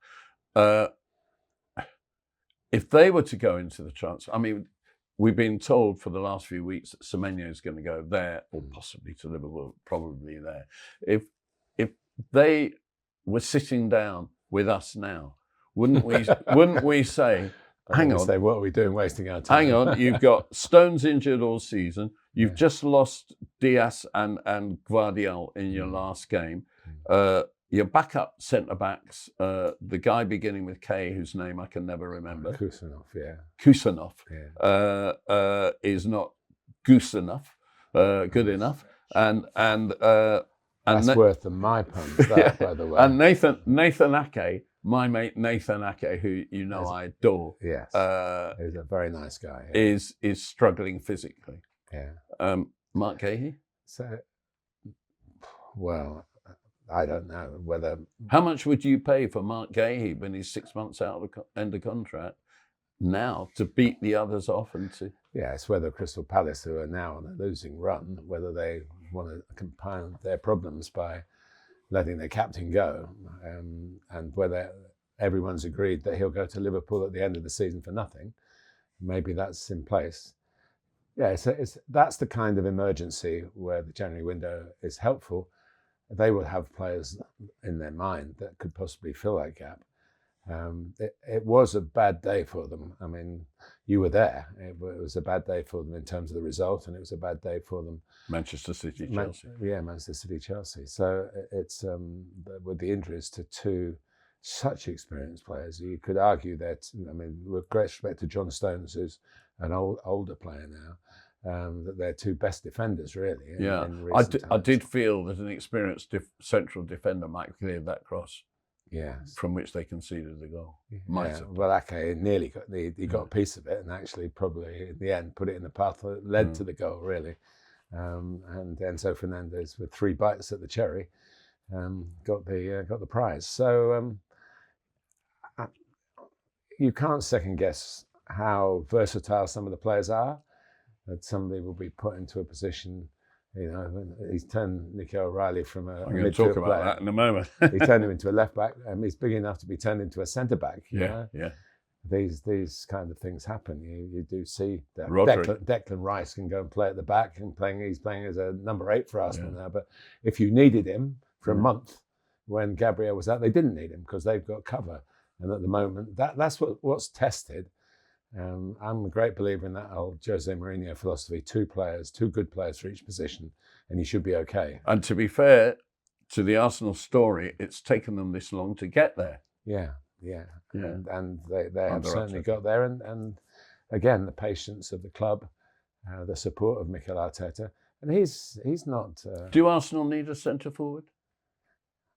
Speaker 1: If they were to go into the transfer, I mean, we've been told for the last few weeks that Semenyo is going to go there, or possibly to Liverpool, probably there. If they were sitting down with us now, wouldn't we say, hang on,
Speaker 2: what are we doing wasting our time?
Speaker 1: Hang on, you've got Stones injured all season. You've just lost Diaz and Guardiola in your last game. Your backup centre-backs, the guy beginning with K, whose name I can never remember.
Speaker 2: Kusanov, yeah.
Speaker 1: Kusanov is not goose enough, good enough. And
Speaker 2: that's worth the my puns, that, by the way.
Speaker 1: And Nathan Ake, my mate Nathan Ake, who you know I adore.
Speaker 2: Yes, he's a very nice guy.
Speaker 1: Yeah. Is struggling physically.
Speaker 2: Yeah.
Speaker 1: Mark Gahey?
Speaker 2: So, well, I don't know whether.
Speaker 1: How much would you pay for Mark Gahey when he's 6 months out of end of contract now to beat the others off and to?
Speaker 2: Yeah, it's whether Crystal Palace, who are now on a losing run, whether they want to compound their problems by letting their captain go, and whether everyone's agreed that he'll go to Liverpool at the end of the season for nothing. Maybe that's in place. Yeah, that's the kind of emergency where the January window is helpful. They will have players in their mind that could possibly fill that gap. It was a bad day for them. I mean, you were there. It was a bad day for them in terms of the result, and it was a bad day for them.
Speaker 1: Manchester City, Chelsea.
Speaker 2: Manchester City, Chelsea. So it's with the injuries to two such experienced players, you could argue that, I mean, with great respect to John Stones, who's an older player now, that they're two best defenders, really.
Speaker 1: I did feel that an experienced central defender might clear that cross.
Speaker 2: Yes.
Speaker 1: From which they conceded the goal.
Speaker 2: Well, okay, nearly he got a piece of it, and actually probably in the end put it in the path that led to the goal, really. And Enzo Fernandez, with 3 bites at the cherry, got the prize. So you can't second guess how versatile some of the players are. That somebody will be put into a position. You know, he's turned Nico O'Reilly from a
Speaker 1: midfield talk about player. That in a moment.
Speaker 2: He turned him into a left back, and he's big enough to be turned into a centre back.
Speaker 1: Yeah.
Speaker 2: These kind of things happen. You do see that. Declan Rice can go and play at the back, and he's playing as a number 8 for Arsenal now. But if you needed him for a month when Gabriel was out, they didn't need him because they've got cover. And at the moment, that's what's tested. I'm a great believer in that old Jose Mourinho philosophy: 2 good players for each position, and you should be okay.
Speaker 1: And to be fair to the Arsenal story, it's taken them this long to get there.
Speaker 2: Yeah. And they have certainly got there. And again, the patience of the club, the support of Mikel Arteta, and he's not.
Speaker 1: Do Arsenal need a centre forward?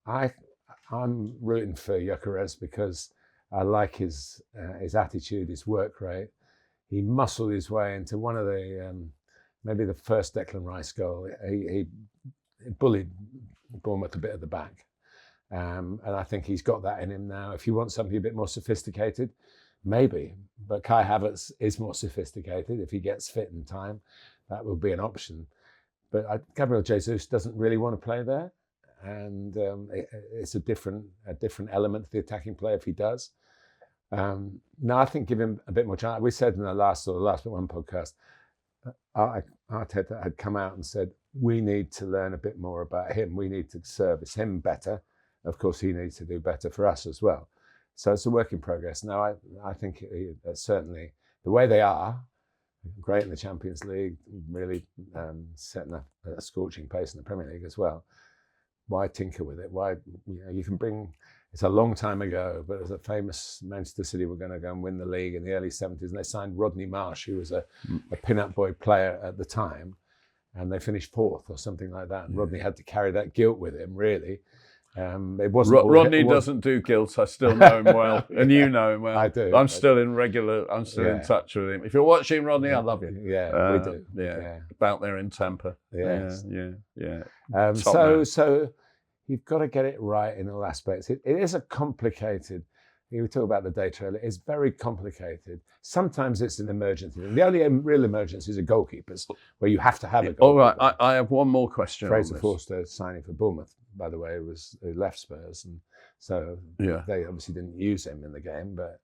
Speaker 2: I'm rooting for Gyökeres because I like his attitude, his work rate. He muscled his way into one of the, maybe the first Declan Rice goal. He bullied Bournemouth a bit at the back. And I think he's got that in him now. If you want something a bit more sophisticated, maybe. But Kai Havertz is more sophisticated. If he gets fit in time, that will be an option. But Gabriel Jesus doesn't really want to play there. And it's a different element to the attacking play if he does. No, I think give him a bit more chance. We said in the last but one podcast, Arteta had come out and said, we need to learn a bit more about him. We need to service him better. Of course, he needs to do better for us as well. So it's a work in progress. Now, I think certainly the way they are, great in the Champions League, really setting a scorching pace in the Premier League as well. Why tinker with it? Why, you can bring, it's a long time ago, but as a famous Manchester City were going to go and win the league in the early 70s, and they signed Rodney Marsh, who was a pin-up boy player at the time, and they finished 4th or something like that. And Rodney had to carry that guilt with him, really. It wasn't.
Speaker 1: Rodney doesn't do guilt. I still know him well, and you know him well.
Speaker 2: I do.
Speaker 1: I'm still in touch with him. If you're watching, Rodney, I love you.
Speaker 2: Yeah, we do.
Speaker 1: Yeah, about there in Tampa.
Speaker 2: Yes.
Speaker 1: Yeah.
Speaker 2: So you've got to get it right in all aspects. It is a complicated. We talk about the day trailer. It's very complicated. Sometimes it's an emergency. The only real emergencies are goalkeepers, where you have to have a goalkeeper.
Speaker 1: All right, I have one more question.
Speaker 2: Fraser Forster signing for Bournemouth, by the way, who left Spurs, and so they obviously didn't use him in the game, but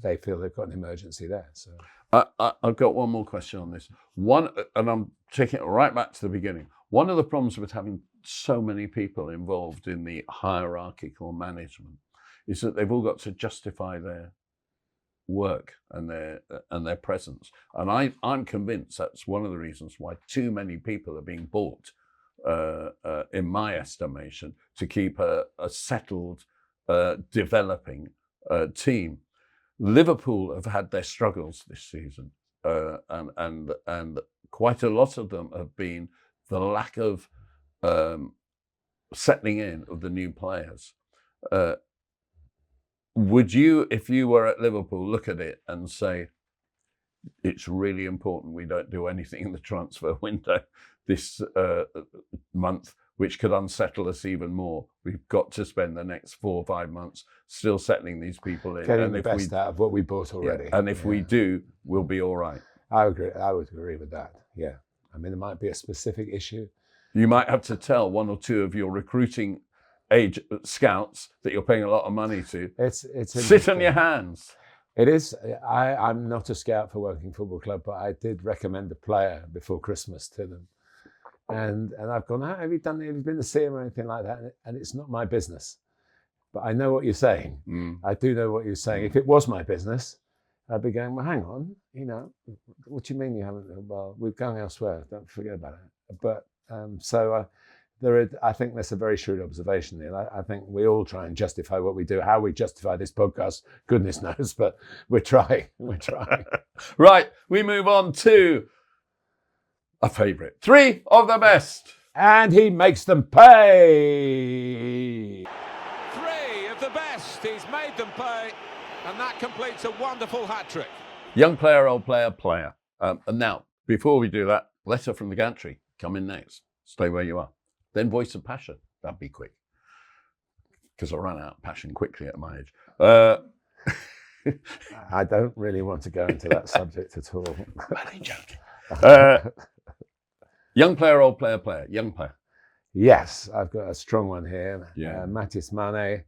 Speaker 2: they feel they've got an emergency there. So
Speaker 1: I've got one more question on this. One, and I'm taking it right back to the beginning. One of the problems with having so many people involved in the hierarchical management is that they've all got to justify their work and their presence. And I'm convinced that's one of the reasons why too many people are being bought, in my estimation, to keep a settled, developing team. Liverpool have had their struggles this season, and quite a lot of them have been the lack of settling in of the new players. Would you, if you were at Liverpool, look at it and say, it's really important we don't do anything in the transfer window this month, which could unsettle us even more? We've got to spend the next 4 or 5 months still settling these people in.
Speaker 2: Getting the best out of what we bought already.
Speaker 1: Yeah, and if we do, we'll be all right.
Speaker 2: I would agree with that. Yeah. I mean, there might be a specific issue.
Speaker 1: You might have to tell one or two of your recruiting scouts that you're paying a lot of money to.
Speaker 2: It's
Speaker 1: sit on your hands.
Speaker 2: It is. I'm not a scout for Woking Football Club, but I did recommend a player before Christmas to them. And I've gone, have you been to see him or anything like that? And it's not my business. But I know what you're saying. I do know what you're saying. If it was my business, I'd be going, well, hang on, what do you mean you haven't? Well, we're going elsewhere. Don't forget about it. But I think that's a very shrewd observation, Neil. I think we all try and justify what we do. How we justify this podcast, goodness knows, but we're trying. We're trying.
Speaker 1: Right, we move on to a favourite. 3 of the best.
Speaker 2: And he makes them pay.
Speaker 3: 3 of the best. He's made them pay. And that completes a wonderful hat-trick.
Speaker 1: Young player, old player, player. And now, before we do that, letter from the gantry. Come in next. Stay where you are. Then voice of passion. That'd be quick. Because I ran out of passion quickly at my age.
Speaker 2: I don't really want to go into that subject at all.
Speaker 1: Really joking. Young player, old player, player. Young player.
Speaker 2: Yes, I've got a strong one here.
Speaker 1: Yeah.
Speaker 2: Mateus Mané,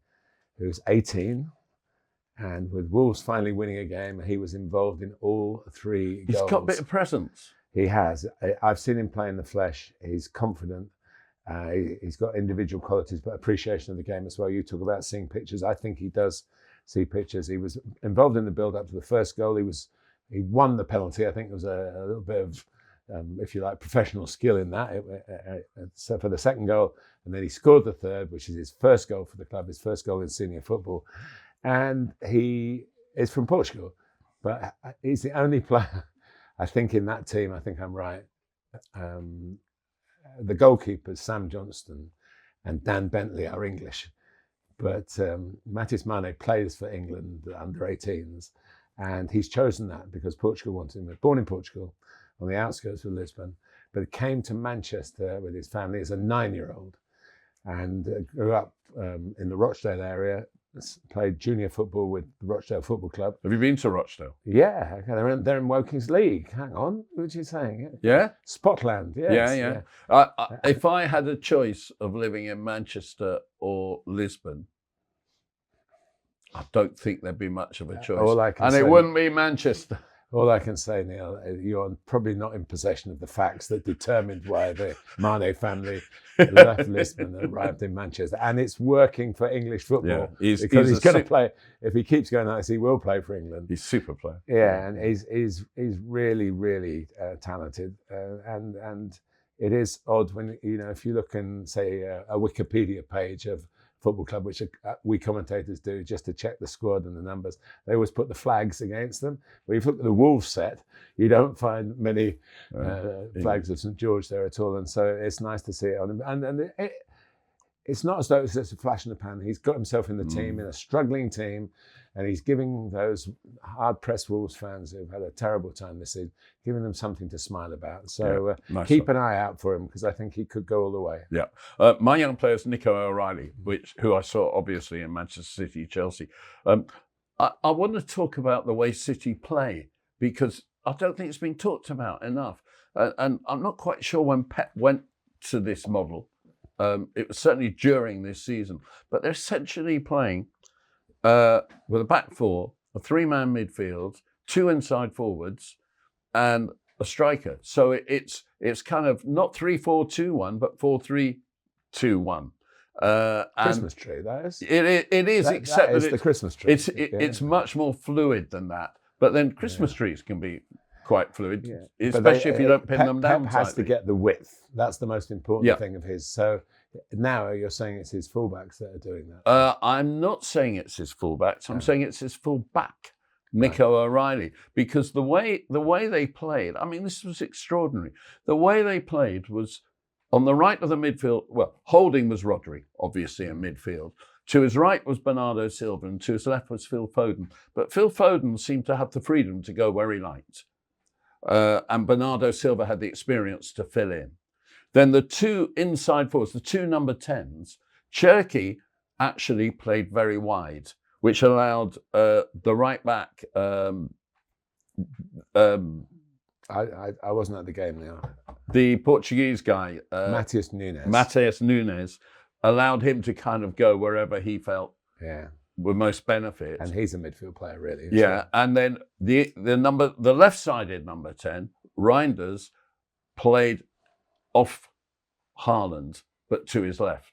Speaker 2: who's 18. And with Wolves finally winning a game, he was involved in all 3 goals.
Speaker 1: He's got a bit of presence.
Speaker 2: He has. I've seen him play in the flesh. He's confident. He's got individual qualities, but appreciation of the game as well. You talk about seeing pictures. I think he does see pictures. He was involved in the build-up to the first goal. He won the penalty. I think there was a little bit of, if you like, professional skill in that. So for the second goal, and then he scored the third, which is his first goal for the club, his first goal in senior football. And he is from Portugal, but he's the only player, I think, in that team. I think I'm right. The goalkeepers, Sam Johnston and Dan Bentley, are English, but Mateus Mané plays for England under 18s, and he's chosen that because Portugal wanted him. Born in Portugal, on the outskirts of Lisbon, but he came to Manchester with his family as a 9-year-old, and grew up in the Rochdale area. Played junior football with the Rochdale Football Club.
Speaker 1: Have you been to Rochdale?
Speaker 2: Yeah, okay. They're in Woking's League. Hang on, what was you saying?
Speaker 1: Yeah?
Speaker 2: Spotland, yes.
Speaker 1: Yeah. If I had a choice of living in Manchester or Lisbon, I don't think there'd be much of a choice. It wouldn't be Manchester.
Speaker 2: All I can say, Neil, you're probably not in possession of the facts that determined why the Mané family left Lisbon and arrived in Manchester. And it's working for English football.
Speaker 1: Yeah, he's
Speaker 2: going to play. If he keeps going like this, he will play for England.
Speaker 1: He's a super player.
Speaker 2: Yeah, and he's really, really talented. And it is odd when, if you look in, say, a Wikipedia page of football club, which we commentators do just to check the squad and the numbers, they always put the flags against them. But if you look at the Wolves set, you don't find many flags of St George there at all. And so it's nice to see it on him. And it's not as though it's just a flash in the pan. He's got himself in the team, in a struggling team, and he's giving those hard-pressed Wolves fans who've had a terrible time this season, giving them something to smile about. So keep an eye out for him, because I think he could go all the way.
Speaker 1: Yeah. My young player is Nico O'Reilly, who I saw obviously in Manchester City, Chelsea. I want to talk about the way City play, because I don't think it's been talked about enough. And I'm not quite sure when Pep went to this model. It was certainly during this season, but they're essentially playing with a back 4, a 3-man midfield, 2 inside forwards, and a striker. So it's kind of not 3-4-2-1, but 4-3-2-1.
Speaker 2: Christmas tree, that is.
Speaker 1: It is, except
Speaker 2: that is the Christmas tree.
Speaker 1: It's much more fluid than that. But then Christmas trees can be quite fluid, especially if you don't pin them down.
Speaker 2: Pep has to get the width. That's the most important thing of his. So now you're saying it's his fullbacks that are doing that.
Speaker 1: I'm not saying it's his fullbacks. I'm saying it's his fullback, Nico O'Reilly, because the way they played. I mean, this was extraordinary. The way they played was on the right of the midfield. Well, holding was Rodri, obviously in midfield. To his right was Bernardo Silva, and to his left was Phil Foden. But Phil Foden seemed to have the freedom to go where he liked. And Bernardo Silva had the experience to fill in. Then the 2 inside forwards, the 2 number 10s, Cherki actually played very wide, which allowed the right back,
Speaker 2: I wasn't at the game now.
Speaker 1: The Portuguese guy,
Speaker 2: Mateus Nunes.
Speaker 1: Mateus Nunes, allowed him to kind of go wherever he felt
Speaker 2: Yeah.
Speaker 1: would most benefit.
Speaker 2: And he's a midfield player, really.
Speaker 1: Yeah, and then the left-sided number 10, Reinders, played off Haaland, but to his left.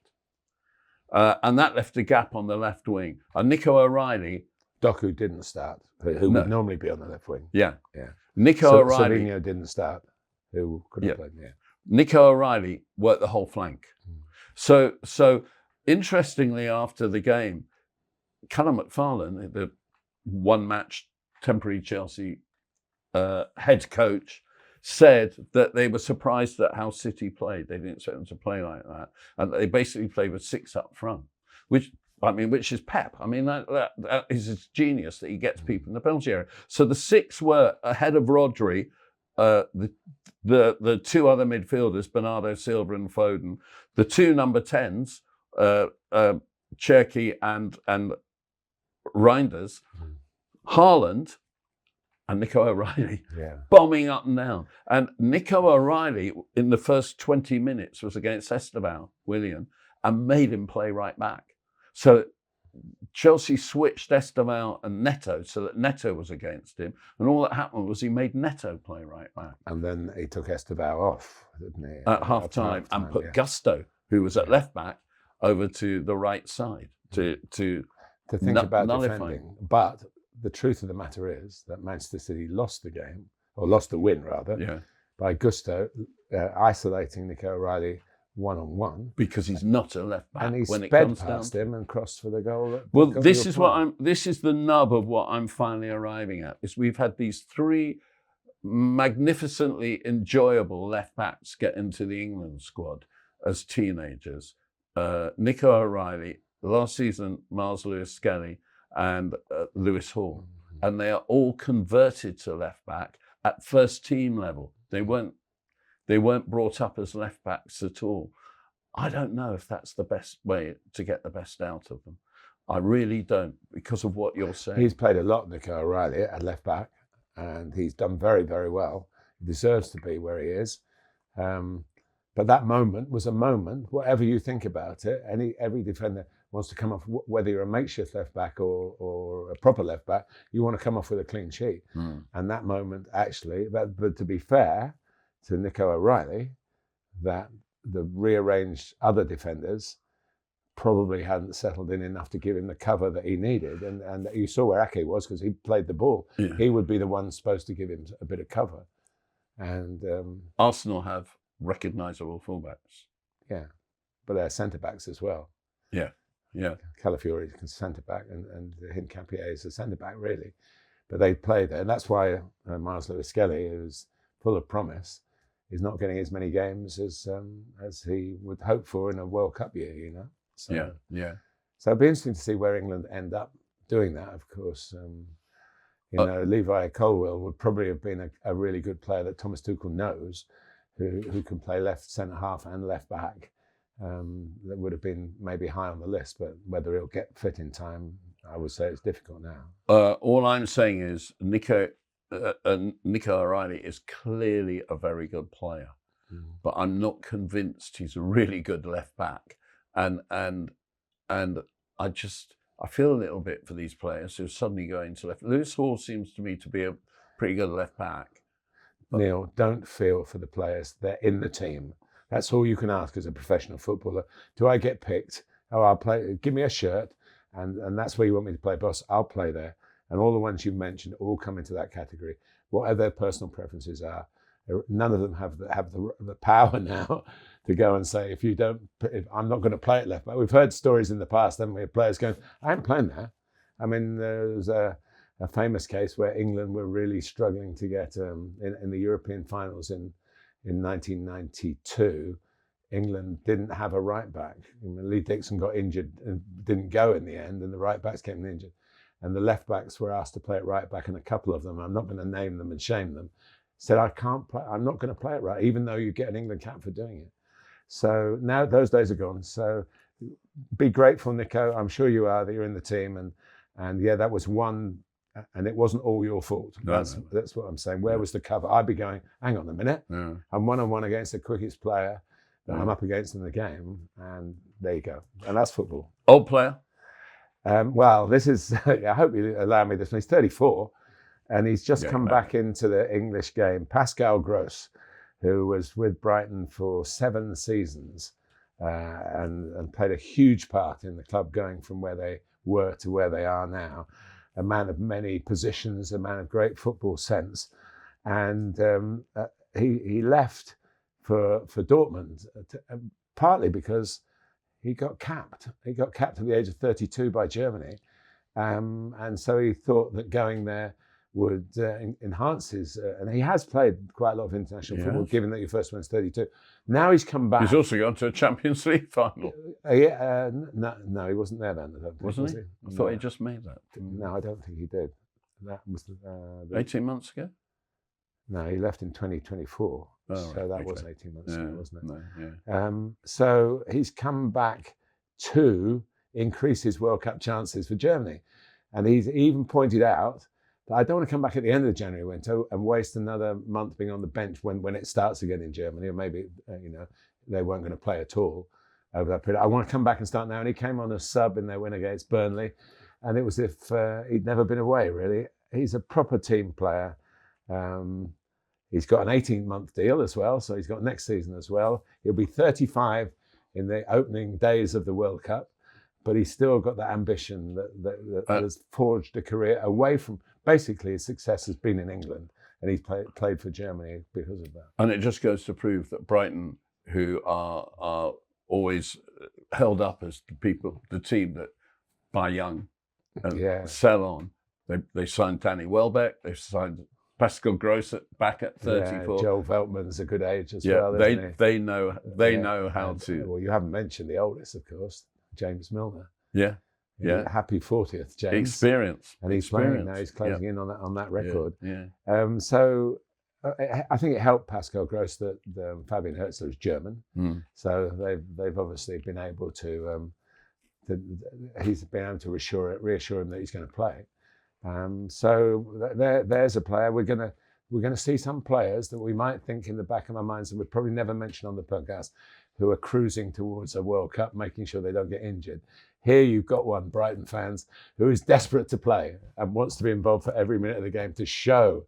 Speaker 1: And that left a gap on the left wing. And Nico O'Reilly...
Speaker 2: Doku didn't start, who would normally be on the left wing.
Speaker 1: Yeah.
Speaker 2: Yeah.
Speaker 1: Nico O'Reilly...
Speaker 2: Savinho didn't start, who could have played,
Speaker 1: Nico O'Reilly worked the whole flank. So interestingly, after the game, Callum McFarlane, the one-match temporary Chelsea head coach, said that they were surprised at how City played. They didn't expect them to play like that. And they basically played with 6 up front, which is Pep. I mean, that is his genius that he gets people in the penalty area. So the 6 were ahead of Rodri, the 2 other midfielders, Bernardo Silva and Foden, the 2 number 10s, Cherki and Reinders, Haaland, and Nico O'Reilly bombing up and down. And Nico O'Reilly, in the first 20 minutes, was against Esteban Willian and made him play right back. So Chelsea switched Esteban and Neto so that Neto was against him. And all that happened was he made Neto play right back.
Speaker 2: And then he took Esteban off, didn't he?
Speaker 1: At half-time and put Gusto, who was at left back, over to the right side to
Speaker 2: think about
Speaker 1: nullify.
Speaker 2: Defending. But the truth of the matter is that Manchester City lost the game, or lost the win rather, by Gusto isolating Nico O'Reilly one-on-one.
Speaker 1: Because he's not a left back.
Speaker 2: And he
Speaker 1: when
Speaker 2: sped
Speaker 1: it comes
Speaker 2: past him and crossed for the goal.
Speaker 1: Well, this is the nub of what I'm finally arriving at, is we've had these 3 magnificently enjoyable left backs get into the England squad as teenagers. Nico O'Reilly, last season Miles Lewis-Skelly, and Lewis Hall. And they are all converted to left back at first team level. They weren't brought up as left backs at all. I don't know if that's the best way to get the best out of them. I really don't, because of what you're saying.
Speaker 2: He's played a lot, Nico O'Reilly, at left back, and he's done very, very well. He deserves to be where he is. But that moment was a moment, whatever you think about it, every defender wants to come off, whether you're a makeshift left back or a proper left back, you want to come off with a clean sheet. And that moment actually, but to be fair to Nico O'Reilly, that the rearranged other defenders probably hadn't settled in enough to give him the cover that he needed. And you saw where Ake was, because he played the ball. Yeah. He would be the one supposed to give him a bit of cover. And
Speaker 1: Arsenal have recognisable fullbacks.
Speaker 2: Yeah, but they're centre-backs as well.
Speaker 1: Yeah.
Speaker 2: Calafiori is a centre-back and Hincapie is a centre-back, really. But they play there. And that's why Miles Lewis-Skelly, who's full of promise, is not getting as many games as he would hope for in a World Cup year, you know. So,
Speaker 1: yeah.
Speaker 2: So it'll be interesting to see where England end up doing that, of course. Levi Colwill would probably have been a really good player that Thomas Tuchel knows, who can play left centre-half and left back. That would have been maybe high on the list, but whether he'll get fit in time, I would say it's difficult now.
Speaker 1: All I'm saying is Nico O'Reilly is clearly a very good player, but I'm not convinced he's a really good left back. And I feel a little bit for these players who are suddenly going to left. Lewis Hall seems to me to be a pretty good left back. But
Speaker 2: Neil, don't feel for the players. They're in the team. That's all you can ask as a professional footballer. Do I get picked? Oh, I'll play. Give me a shirt, and that's where you want me to play, boss. I'll play there. And all the ones you've mentioned all come into that category. Whatever their personal preferences are, none of them have the power now to go and say, if I'm not going to play at left back. We've heard stories in the past, haven't we, of players going, I ain't playing there. I mean, there's a famous case where England were really struggling to get in the European finals in 1992. England didn't have a right back. Lee Dixon got injured and didn't go in the end, and the right backs came injured. And the left backs were asked to play at right back, and a couple of them, I'm not going to name them and shame them, said, I can't play, I'm not going to play it right, even though you get an England cap for doing it. So now those days are gone. So be grateful, Nico. I'm sure you are, that you're in the team. And yeah, that was one And it wasn't all your fault. That's what I'm saying. Where was the cover? I'd be going, hang on a minute.
Speaker 1: Yeah.
Speaker 2: I'm one-on-one against the quickest player that I'm up against in the game. And there you go. And that's football.
Speaker 1: Old player?
Speaker 2: Well, this is, I hope you allow me this one. He's 34 and he's just come back into the English game. Pascal Groß, who was with Brighton for 7 seasons and played a huge part in the club going from where they were to where they are now. A man of many positions, a man of great football sense. And he left for Dortmund, partly because he got capped. He got capped at the age of 32 by Germany. And so he thought that going there would enhance his, and he has played quite a lot of international football, given that your first one's 32. Now he's come back.
Speaker 1: He's also gone to a Champions League final.
Speaker 2: No, he wasn't there then.
Speaker 1: Wasn't he? I thought he just made that.
Speaker 2: No, I don't think he did. That was
Speaker 1: 18 months ago?
Speaker 2: No, he left in 2024.
Speaker 1: Oh,
Speaker 2: so
Speaker 1: right,
Speaker 2: that was 18 months ago, wasn't it?
Speaker 1: No, yeah.
Speaker 2: So he's come back to increase his World Cup chances for Germany. And he's even pointed out that I don't want to come back at the end of the January window and waste another month being on the bench when it starts again in Germany, or maybe they weren't going to play at all over that period. I want to come back and start now. And he came on as sub in their win against Burnley, and it was as if he'd never been away, really. He's a proper team player. He's got an 18-month deal as well, so he's got next season as well. He'll be 35 in the opening days of the World Cup, but he's still got that ambition that has forged a career away from. Basically, his success has been in England, and he's played for Germany because of that.
Speaker 1: And it just goes to prove that Brighton, who are always held up as the team that buy young and sell on, they signed Danny Welbeck, they signed Pascal Groß back at 34.
Speaker 2: Yeah, Joel Veltman's a good age as well.
Speaker 1: They know how to.
Speaker 2: Well, you haven't mentioned the oldest, of course, James Milner.
Speaker 1: Yeah.
Speaker 2: Happy 40th, James.
Speaker 1: Experience.
Speaker 2: And he's playing now. He's closing in on that record.
Speaker 1: Yeah.
Speaker 2: So I think it helped Pascal Groß that Fabian Herzler is German. So they've obviously been able to. He's been able to reassure him that he's going to play. So there's a player. We're going to see some players that we might think in the back of our minds and we'd probably never mention on the podcast, who are cruising towards a World Cup, making sure they don't get injured. Here you've got one, Brighton fans, who is desperate to play and wants to be involved for every minute of the game to show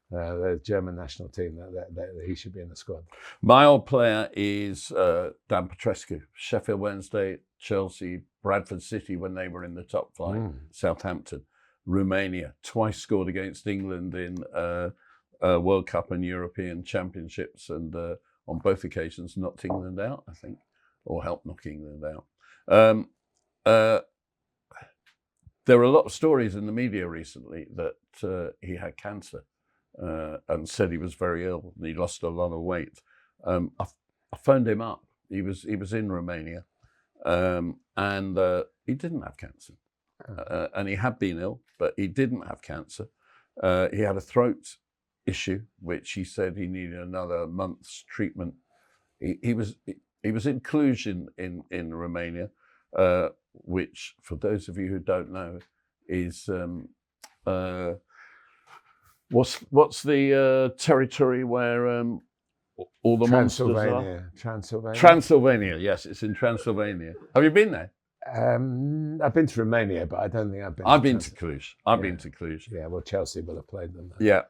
Speaker 2: the German national team that he should be in the squad.
Speaker 1: My old player is Dan Petrescu, Sheffield Wednesday, Chelsea, Bradford City when they were in the top flight, Southampton, Romania, twice scored against England in World Cup and European Championships, and on both occasions knocked England out, I think, or helped knock England out. There are a lot of stories in the media recently that he had cancer and said he was very ill and he lost a lot of weight. I phoned him up. He was in Romania, and he didn't have cancer, and he had been ill, but he didn't have cancer. He had a throat issue, which he said he needed another month's treatment. He was in Cluj in Romania, which, for those of you who don't know, is what's the territory where all the monsters are? Transylvania. Yes, it's in Transylvania. Have you been there?
Speaker 2: I've been to Romania, but I don't think
Speaker 1: I've been to Cluj. I've been to Cluj.
Speaker 2: Yeah, well, Chelsea will have played them.
Speaker 1: Yeah.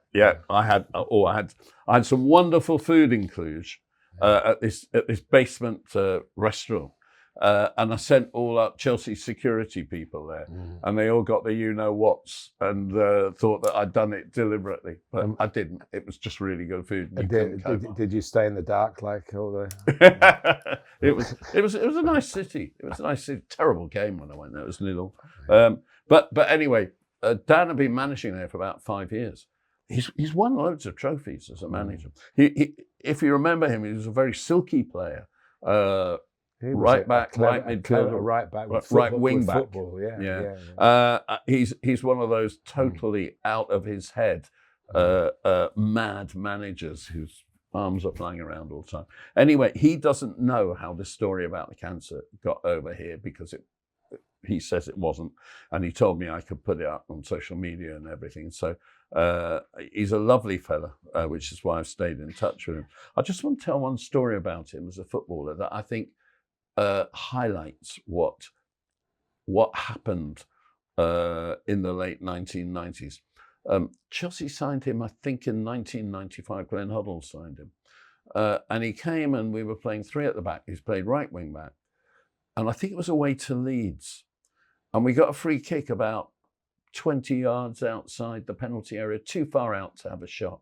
Speaker 1: I had some wonderful food in Cluj at this basement restaurant, and I sent all our Chelsea security people there, and they all got the you-know-whats and thought that I'd done it deliberately, but I didn't. It was just really good food.
Speaker 2: Did you stay in the dark like all the?
Speaker 1: It was a nice city. It was a nice city. Terrible game when I went there. It was 0. But anyway, Dan had been managing there for about 5 years. He's won loads of trophies as a manager. He if you remember him, he was a very silky player. Right back, right midfielder, right wing back. He's one of those totally out of his head mad managers whose arms are flying around all the time. Anyway, he doesn't know how this story about the cancer got over here because he says it wasn't, and he told me I could put it up on social media and everything. So he's a lovely fella, which is why I've stayed in touch with him. I just want to tell one story about him as a footballer that I think highlights what happened in the late 1990s. Chelsea signed him, I think, in 1995. Glenn Hoddle signed him. And he came and we were playing three at the back. He's played right wing back. And I think it was away to Leeds. And we got a free kick about 20 yards outside the penalty area, too far out to have a shot.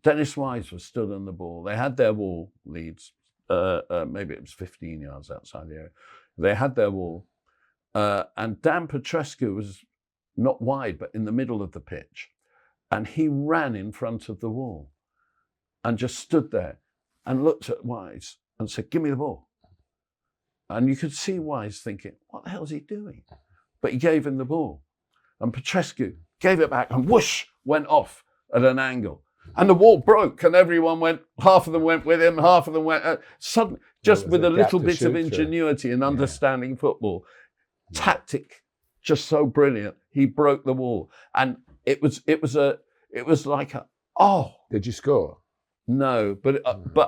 Speaker 1: Dennis Wise was stood on the ball. They had their wall, Leeds. Maybe it was 15 yards outside the area. They had their wall. And Dan Petrescu was not wide, but in the middle of the pitch. And he ran in front of the wall and just stood there and looked at Wise and said, "Give me the ball." And you could see Wise thinking, what the hell's he doing? But he gave him the ball. And Petrescu gave it back and whoosh, went off at an angle. And the wall broke and everyone went, half of them went with him, half of them went, suddenly, just with a little bit of ingenuity and understanding football. Tactic, just so brilliant. He broke the wall. And it was like
Speaker 2: Did you score?
Speaker 1: No, but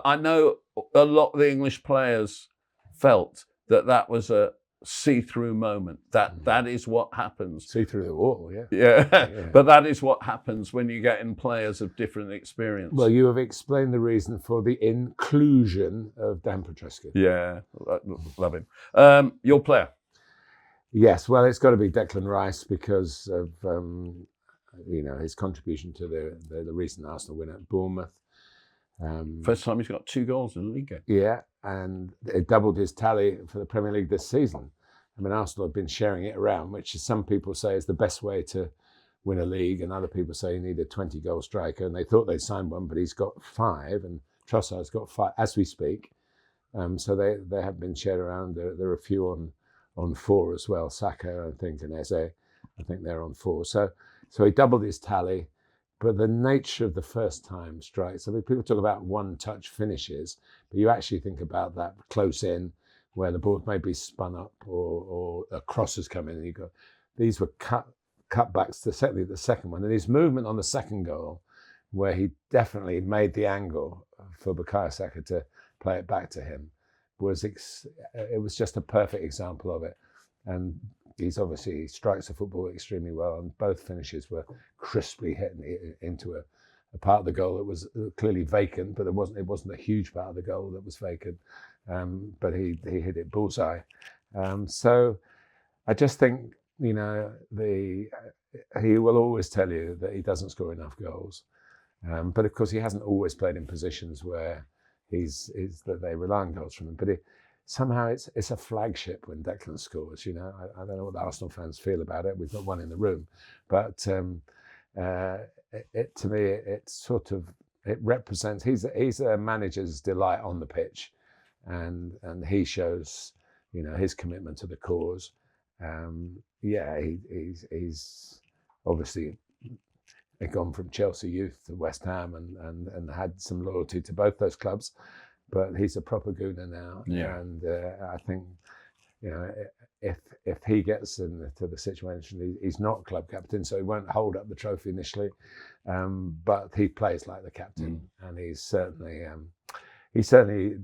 Speaker 1: I know a lot of the English players felt that was a see-through moment. That is what happens.
Speaker 2: See through the wall, yeah.
Speaker 1: Yeah. But that is what happens when you get in players of different experience.
Speaker 2: Well, you have explained the reason for the inclusion of Dan Petrescu.
Speaker 1: Yeah, love him. Your player?
Speaker 2: Yes, well, it's got to be Declan Rice because of his contribution to the recent Arsenal win at Bournemouth.
Speaker 1: First time he's got 2 goals in the league game.
Speaker 2: Yeah, and it doubled his tally for the Premier League this season. I mean, Arsenal have been sharing it around, which some people say is the best way to win a league, and other people say you need a 20-goal striker, and they thought they'd signed one, but he's got 5, and Trossard's got 5 as we speak. So they have been shared around. There are a few on 4 as well, Saka, I think, and Eze. I think they're on 4. So he doubled his tally. But the nature of the first-time strikes, I mean, people talk about one-touch finishes, but you actually think about that close in, where the ball may be spun up or a cross has come in, and you go, these were cutbacks to certainly the second one. And his movement on the second goal, where he definitely made the angle for Bukayo Saka to play it back to him, it was just a perfect example of it. And he strikes the football extremely well, and both finishes were crisply hit into a part of the goal that was clearly vacant, but it wasn't a huge part of the goal that was vacant. But he hit it bullseye. So I just think, he will always tell you that he doesn't score enough goals. But of course he hasn't always played in positions where that they rely on goals from him. But somehow it's a flagship when Declan scores. I don't know what the Arsenal fans feel about it. We've got one in the room, but to me, it represents. He's a manager's delight on the pitch, and he shows his commitment to the cause. He's obviously gone from Chelsea youth to West Ham and had some loyalty to both those clubs. But he's a proper gooner now, and I think, if he gets into the situation, he's not club captain, so he won't hold up the trophy initially, but he plays like the captain, and he certainly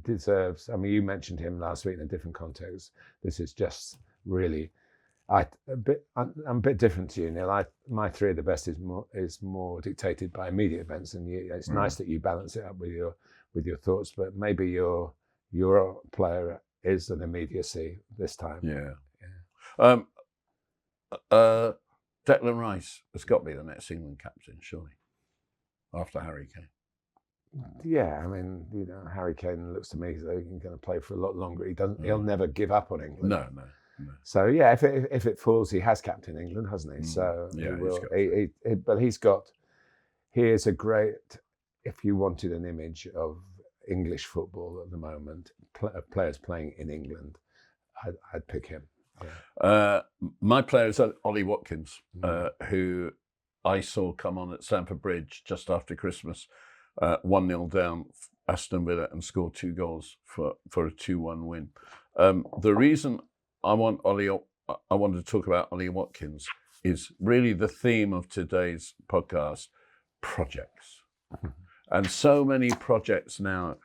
Speaker 2: deserves. I mean, you mentioned him last week in a different context. This is just really, I'm a bit different to you, Neil. My 3 of the best is more dictated by immediate events, and it's nice that you balance it up with your thoughts, but maybe your player is an immediacy this time.
Speaker 1: Declan Rice has got to be the next England captain, surely, after Harry Kane.
Speaker 2: Yeah, I mean, Harry Kane looks to me as though he's going to play for a lot longer. He'll never give up on England.
Speaker 1: No.
Speaker 2: So yeah, if it falls, he has captained England, hasn't he? So
Speaker 1: yeah,
Speaker 2: he will. But he is a great. If you wanted an image of English football at the moment, players playing in England, I'd pick him. Yeah.
Speaker 1: My player is Ollie Watkins, who I saw come on at Stamford Bridge just after Christmas, 1-0 down Aston Villa, and scored 2 goals for a 2-1 win. The reason I want Ollie I wanted to talk about Ollie Watkins is really the theme of today's podcast, projects. And so many projects now,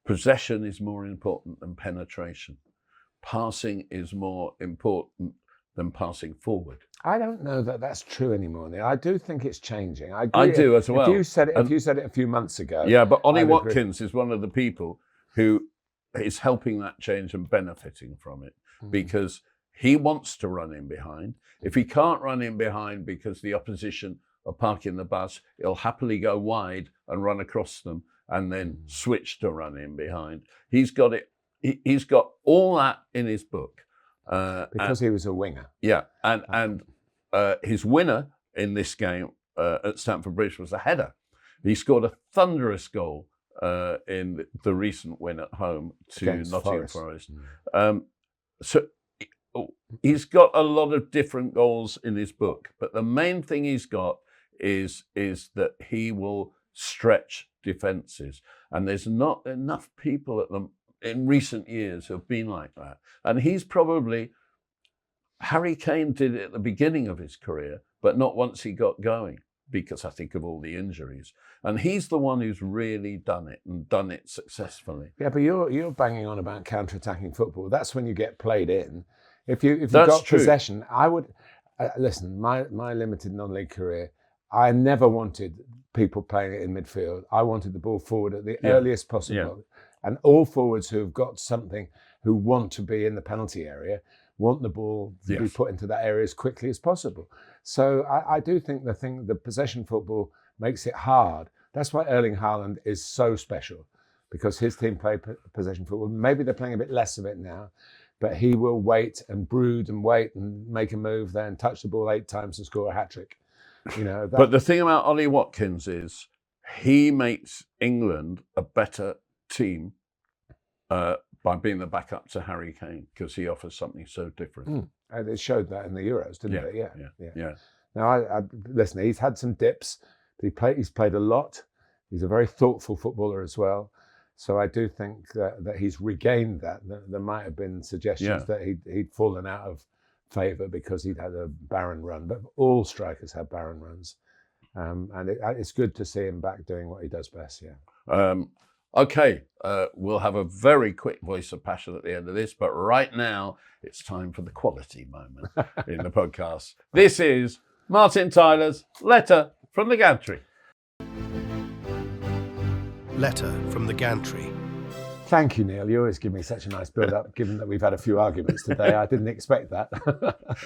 Speaker 1: possession is more important than penetration. Passing is more important than passing forward.
Speaker 2: I don't know that that's true anymore, Neil. I do think it's changing. I
Speaker 1: do as well.
Speaker 2: If you said it a few months ago.
Speaker 1: Yeah, but Ollie Watkins is one of the people who is helping that change and benefiting from it because he wants to run in behind. If he can't run in behind because the opposition are parking the bus, he'll happily go wide and run across them and then switch to run in behind. He's got it. He's got all that in his book.
Speaker 2: Because he was a winger.
Speaker 1: Yeah, and his winner in this game at Stamford Bridge was a header. He scored a thunderous goal in the recent win at home to
Speaker 2: Against
Speaker 1: Nottingham Forest. So he's got a lot of different goals in his book, but the main thing he's got is that he will stretch defences, and there's not enough people in recent years who have been like that. And he's probably, Harry Kane did it at the beginning of his career, but not once he got going, because I think of all the injuries. And he's the one who's really done it and done it successfully.
Speaker 2: Yeah, but you're banging on about counter-attacking football. That's when you get played in. If you've got possession, I would listen. My limited non-league career, I never wanted people playing it in midfield. I wanted the ball forward at the earliest possible. Yeah. And all forwards who have got something, who want to be in the penalty area, want the ball to be put into that area as quickly as possible. So I do think the possession football makes it hard. That's why Erling Haaland is so special, because his team play possession football. Maybe they're playing a bit less of it now, but he will wait and brood and wait and make a move, then touch the ball 8 times and score a hat-trick. You know.
Speaker 1: But the thing about Ollie Watkins is he makes England a better team by being the backup to Harry Kane, because he offers something so different.
Speaker 2: And it showed that in the Euros, didn't it?
Speaker 1: Yeah.
Speaker 2: Now, I listen, he's had some dips, but he's played a lot. He's a very thoughtful footballer as well. So I do think that he's regained that. There might have been suggestions that he'd fallen out of favour because he'd had a barren run, but all strikers have barren runs. And it's good to see him back doing what he does best,
Speaker 1: Okay, we'll have a very quick voice of passion at the end of this, but right now it's time for the quality moment in the podcast. This is Martin Tyler's Letter from the Gantry.
Speaker 5: Letter from the Gantry.
Speaker 2: Thank you, Neil. You always give me such a nice build-up, given that we've had a few arguments today. I didn't expect that.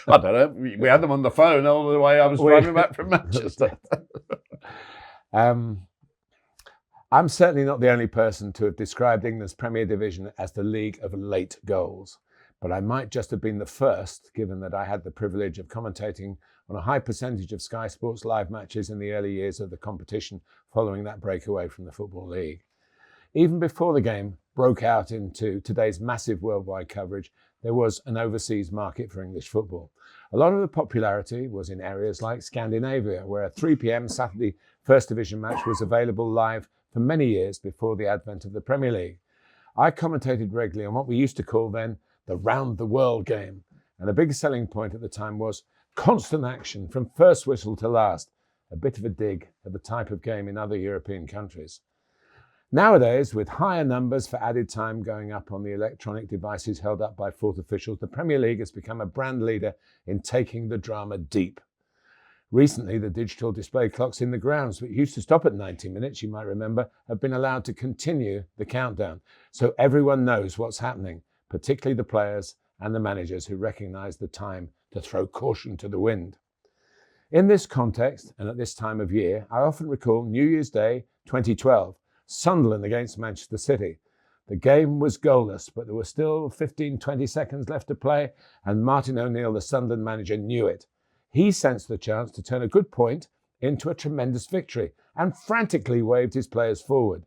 Speaker 1: I don't know. We had them on the phone all the way I was driving back from Manchester.
Speaker 2: I'm certainly not the only person to have described England's Premier Division as the league of late goals, but I might just have been the first, given that I had the privilege of commentating on a high percentage of Sky Sports live matches in the early years of the competition following that breakaway from the Football League. Even before the game broke out into today's massive worldwide coverage, there was an overseas market for English football. A lot of the popularity was in areas like Scandinavia, where a 3 p.m. Saturday First Division match was available live for many years before the advent of the Premier League. I commentated regularly on what we used to call then the round the world game. And a big selling point at the time was constant action from first whistle to last, a bit of a dig at the type of game in other European countries. Nowadays, with higher numbers for added time going up on the electronic devices held up by fourth officials, the Premier League has become a brand leader in taking the drama deep. Recently, the digital display clocks in the grounds, which used to stop at 90 minutes, you might remember, have been allowed to continue the countdown. So everyone knows what's happening, particularly the players and the managers who recognise the time to throw caution to the wind. In this context, and at this time of year, I often recall New Year's Day 2012, Sunderland against Manchester City. The game was goalless, but there were still 15-20 seconds left to play, and Martin O'Neill, the Sunderland manager, knew it. He sensed the chance to turn a good point into a tremendous victory and frantically waved his players forward.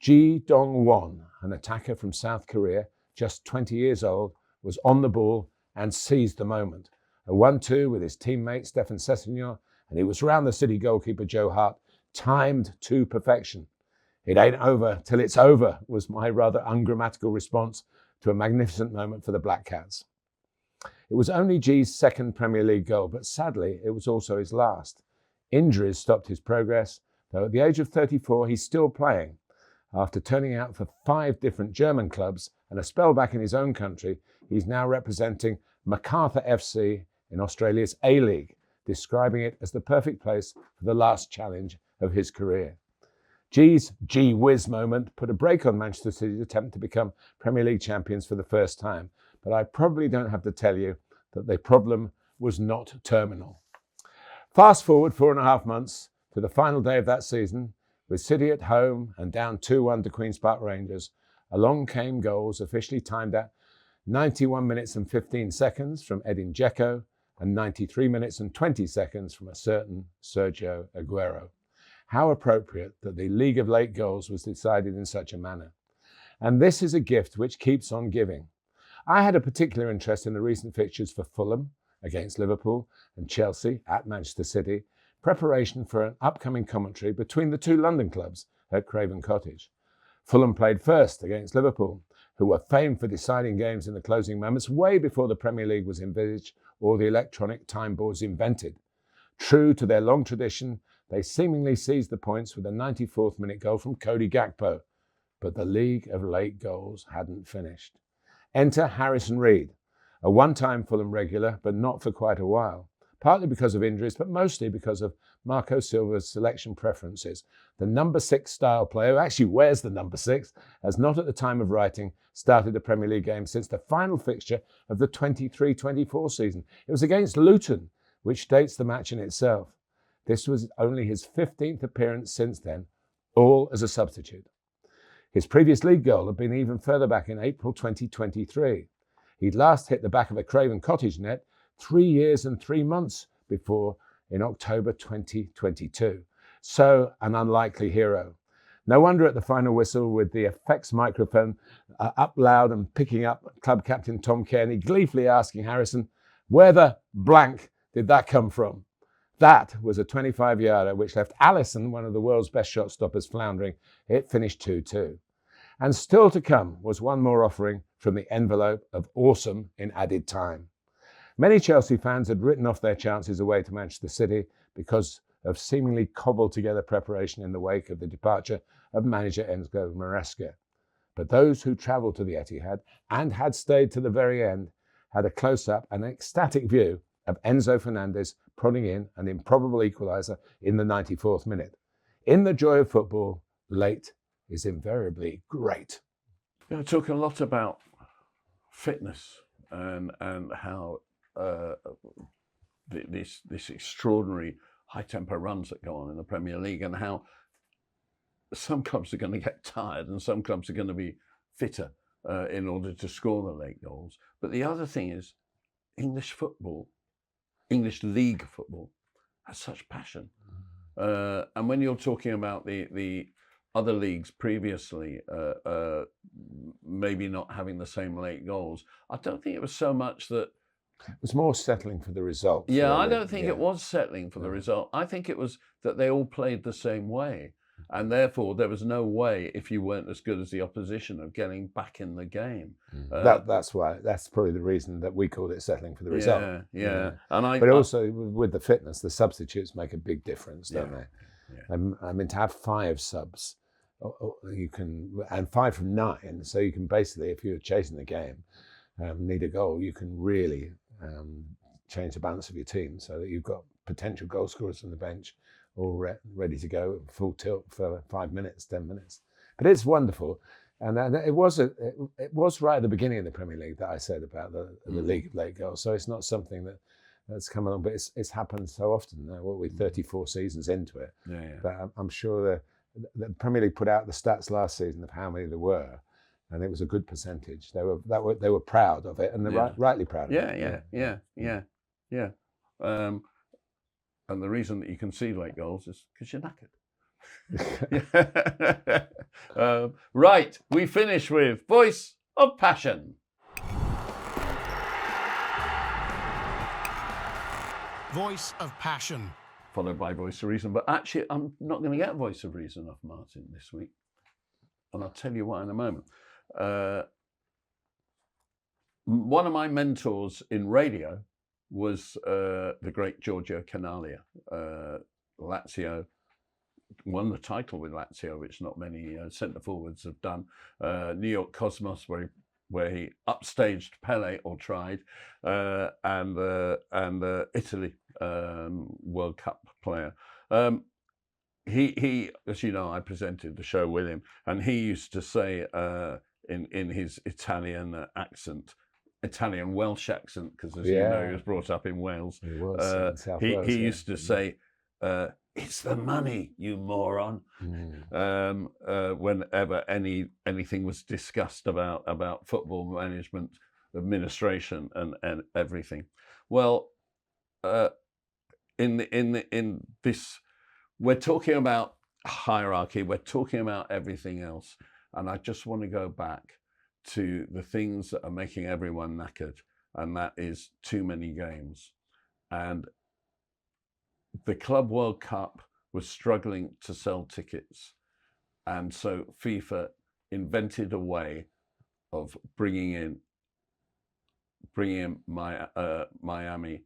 Speaker 2: Ji Dong-won, an attacker from South Korea, just 20 years old, was on the ball and seized the moment. A 1-2 with his teammate Stefan Sessegnon, and he was round the City goalkeeper Joe Hart, timed to perfection. It ain't over till it's over, was my rather ungrammatical response to a magnificent moment for the Black Cats. It was only G's second Premier League goal, but sadly, it was also his last. Injuries stopped his progress, though at the age of 34, he's still playing. After turning out for 5 different German clubs and a spell back in his own country, he's now representing MacArthur FC in Australia's A-League, describing it as the perfect place for the last challenge of his career. G's gee whiz moment put a break on Manchester City's attempt to become Premier League champions for the first time, but I probably don't have to tell you that the problem was not terminal. Fast forward 4.5 months to the final day of that season, with City at home and down 2-1 to Queen's Park Rangers, along came goals officially timed at 91 minutes and 15 seconds from Edin Dzeko and 93 minutes and 20 seconds from a certain Sergio Aguero. How appropriate that the League of Late Goals was decided in such a manner. And this is a gift which keeps on giving. I had a particular interest in the recent fixtures for Fulham against Liverpool and Chelsea at Manchester City, preparation for an upcoming commentary between the 2 London clubs at Craven Cottage. Fulham played first against Liverpool, who were famed for deciding games in the closing moments way before the Premier League was envisaged or the electronic time boards invented. True to their long tradition, they seemingly seized the points with a 94th minute goal from Cody Gakpo, but the League of Late Goals hadn't finished. Enter Harrison Reed, a one-time Fulham regular, but not for quite a while. Partly because of injuries, but mostly because of Marco Silva's selection preferences. The number 6 style player, who actually wears the number 6, has not at the time of writing started a Premier League game since the final fixture of the 23-24 season. It was against Luton, which dates the match in itself. This was only his 15th appearance since then, all as a substitute. His previous league goal had been even further back in April 2023. He'd last hit the back of a Craven Cottage net 3 years and 3 months before in October 2022. So an unlikely hero. No wonder at the final whistle, with the effects microphone up loud and picking up club captain Tom Cairney gleefully asking Harrison, where the blank did that come from? That was a 25-yarder which left Alisson, one of the world's best shot stoppers, floundering. It finished 2-2. And still to come was one more offering from the envelope of awesome in added time. Many Chelsea fans had written off their chances away to Manchester City because of seemingly cobbled together preparation in the wake of the departure of manager Enzo Maresca. But those who travelled to the Etihad and had stayed to the very end had a close-up and ecstatic view of Enzo Fernandez prodding in an improbable equaliser in the 94th minute. In the joy of football, late is invariably great.
Speaker 1: We're talking a lot about fitness and how this extraordinary high tempo runs that go on in the Premier League, and how some clubs are going to get tired and some clubs are going to be fitter in order to score the late goals. But the other thing is, English football, English league football, has such passion. And when you're talking about the other leagues previously, maybe not having the same late goals, I don't think it was so much that.
Speaker 2: It was more settling for the result.
Speaker 1: Yeah,
Speaker 2: really.
Speaker 1: I don't think it was settling for the result. I think it was that they all played the same way. And therefore, there was no way, if you weren't as good as the opposition, of getting back in the game.
Speaker 2: That's probably the reason that we called it settling for the result.
Speaker 1: Yeah.
Speaker 2: But also with the fitness, the substitutes make a big difference, don't they?
Speaker 1: Yeah.
Speaker 2: I mean, to have 5 subs, you can, and 5 from 9. So you can basically, if you're chasing the game, need a goal, you can really change the balance of your team so that you've got potential goal scorers on the bench all ready to go, full tilt for 5 minutes, 10 minutes. But it's wonderful. And it was right at the beginning of the Premier League that I said about the League of Late Goals. So it's not something that's come along, but it's happened so often now. What, we're 34 seasons into it. But I'm sure the Premier League put out the stats last season of how many there were, and it was a good percentage. They were proud of it, and they're rightly proud of it.
Speaker 1: Yeah. And the reason that you can see late goals is because you're knackered. Right, we finish with Voice of Passion.
Speaker 5: Voice of Passion.
Speaker 1: Followed by Voice of Reason. But actually, I'm not going to get Voice of Reason off Martin this week. And I'll tell you why in a moment. one of my mentors in radio was the great Giorgio Canaglia. Lazio won the title with Lazio, which not many centre forwards have done. New York Cosmos, where he upstaged Pele, or tried, and Italy World Cup player. He, as you know, I presented the show with him, and he used to say in his Italian accent, Italian Welsh accent, because as you know, he was brought up in Wales.
Speaker 2: He was in South Wales,
Speaker 1: he used to say, "It's the money, you moron." Whenever anything was discussed about football management, administration, and everything. Well, in this, we're talking about hierarchy. We're talking about everything else, and I just want to go back to the things that are making everyone knackered, and that is too many games. And the Club World Cup was struggling to sell tickets, and so FIFA invented a way of bringing in Miami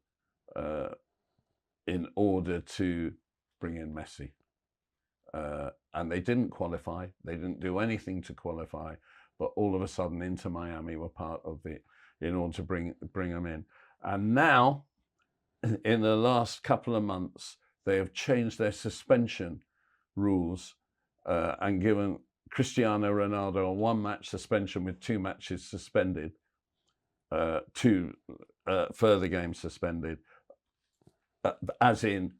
Speaker 1: in order to bring in Messi, and they didn't qualify. They didn't do anything to qualify, but all of a sudden Inter Miami were part of it in order to bring them in. And now, in the last couple of months, they have changed their suspension rules and given Cristiano Ronaldo a 1-match suspension with 2 matches suspended, 2 further games suspended, as in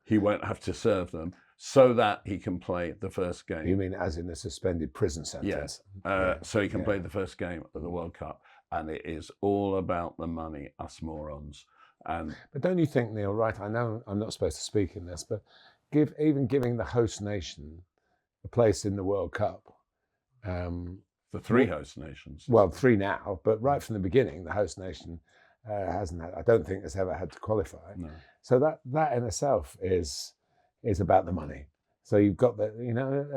Speaker 1: he won't have to serve them, so that he can play the first game.
Speaker 2: You mean as in a suspended prison sentence?
Speaker 1: Yes. So he can play the first game of the World Cup, and it is all about the money, us morons.
Speaker 2: But don't you think, Neil, right, I know I'm not supposed to speak in this, but giving the host nation a place in the World Cup.
Speaker 1: The 3 host nations.
Speaker 2: Well, 3 now, but right from the beginning, the host nation hasn't had, I don't think has ever had to qualify.
Speaker 1: No.
Speaker 2: So that in itself is about the money. So you've got the,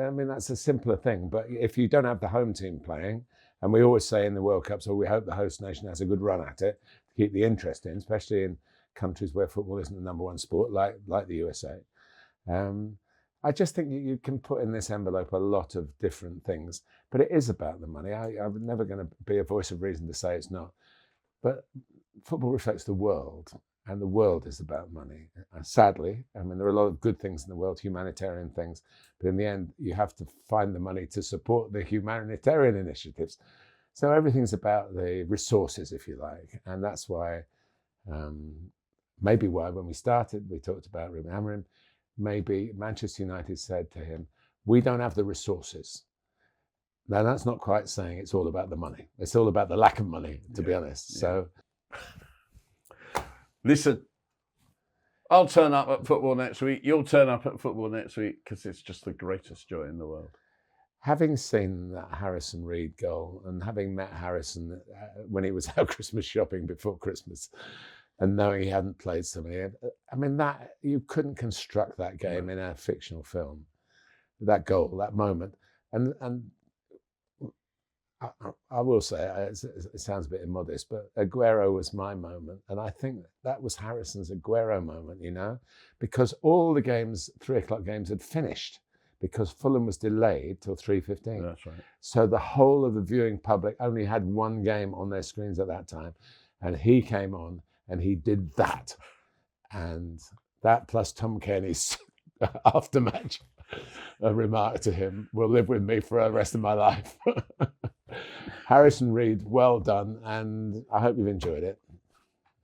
Speaker 2: I mean, that's a simpler thing, but if you don't have the home team playing, and we always say in the World Cup, so we hope the host nation has a good run at it to keep the interest in, especially in countries where football isn't the number 1 sport, like the USA. I just think you can put in this envelope a lot of different things, but it is about the money. I'm never going to be a voice of reason to say it's not. But football reflects the world, and the world is about money. Sadly, I mean, there are a lot of good things in the world, humanitarian things, but in the end, you have to find the money to support the humanitarian initiatives. So everything's about the resources, if you like, and that's why, maybe why when we started, we talked about Ruben Amorim. Maybe Manchester United said to him, "We don't have the resources." Now, that's not quite saying it's all about the money. It's all about the lack of money, to be honest. So,
Speaker 1: listen, I'll turn up at football next week. You'll turn up at football next week, because it's just the greatest joy in the world.
Speaker 2: Having seen that Harrison Reed goal, and having met Harrison when he was out Christmas shopping before Christmas, and knowing he hadn't played so many, I mean, that you couldn't construct that game in a fictional film. That goal, that moment, and I will say, it sounds a bit immodest, but Aguero was my moment, and I think that was Harrison's Aguero moment, because all the games, 3 o'clock games, had finished because Fulham was delayed till 3:15.
Speaker 1: That's right.
Speaker 2: So the whole of the viewing public only had 1 game on their screens at that time, and he came on. And he did that. And that plus Tom Kenny's after-match remark to him will live with me for the rest of my life. Harrison Reed, well done. And I hope you've enjoyed it.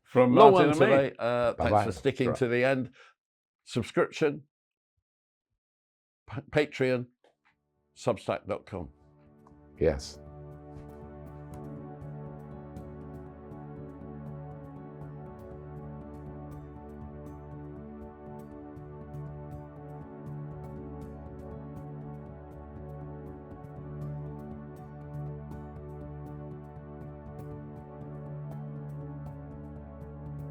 Speaker 1: From Martin and me, thanks for sticking to the end. Subscription, Patreon, Substack.com.
Speaker 2: Yes.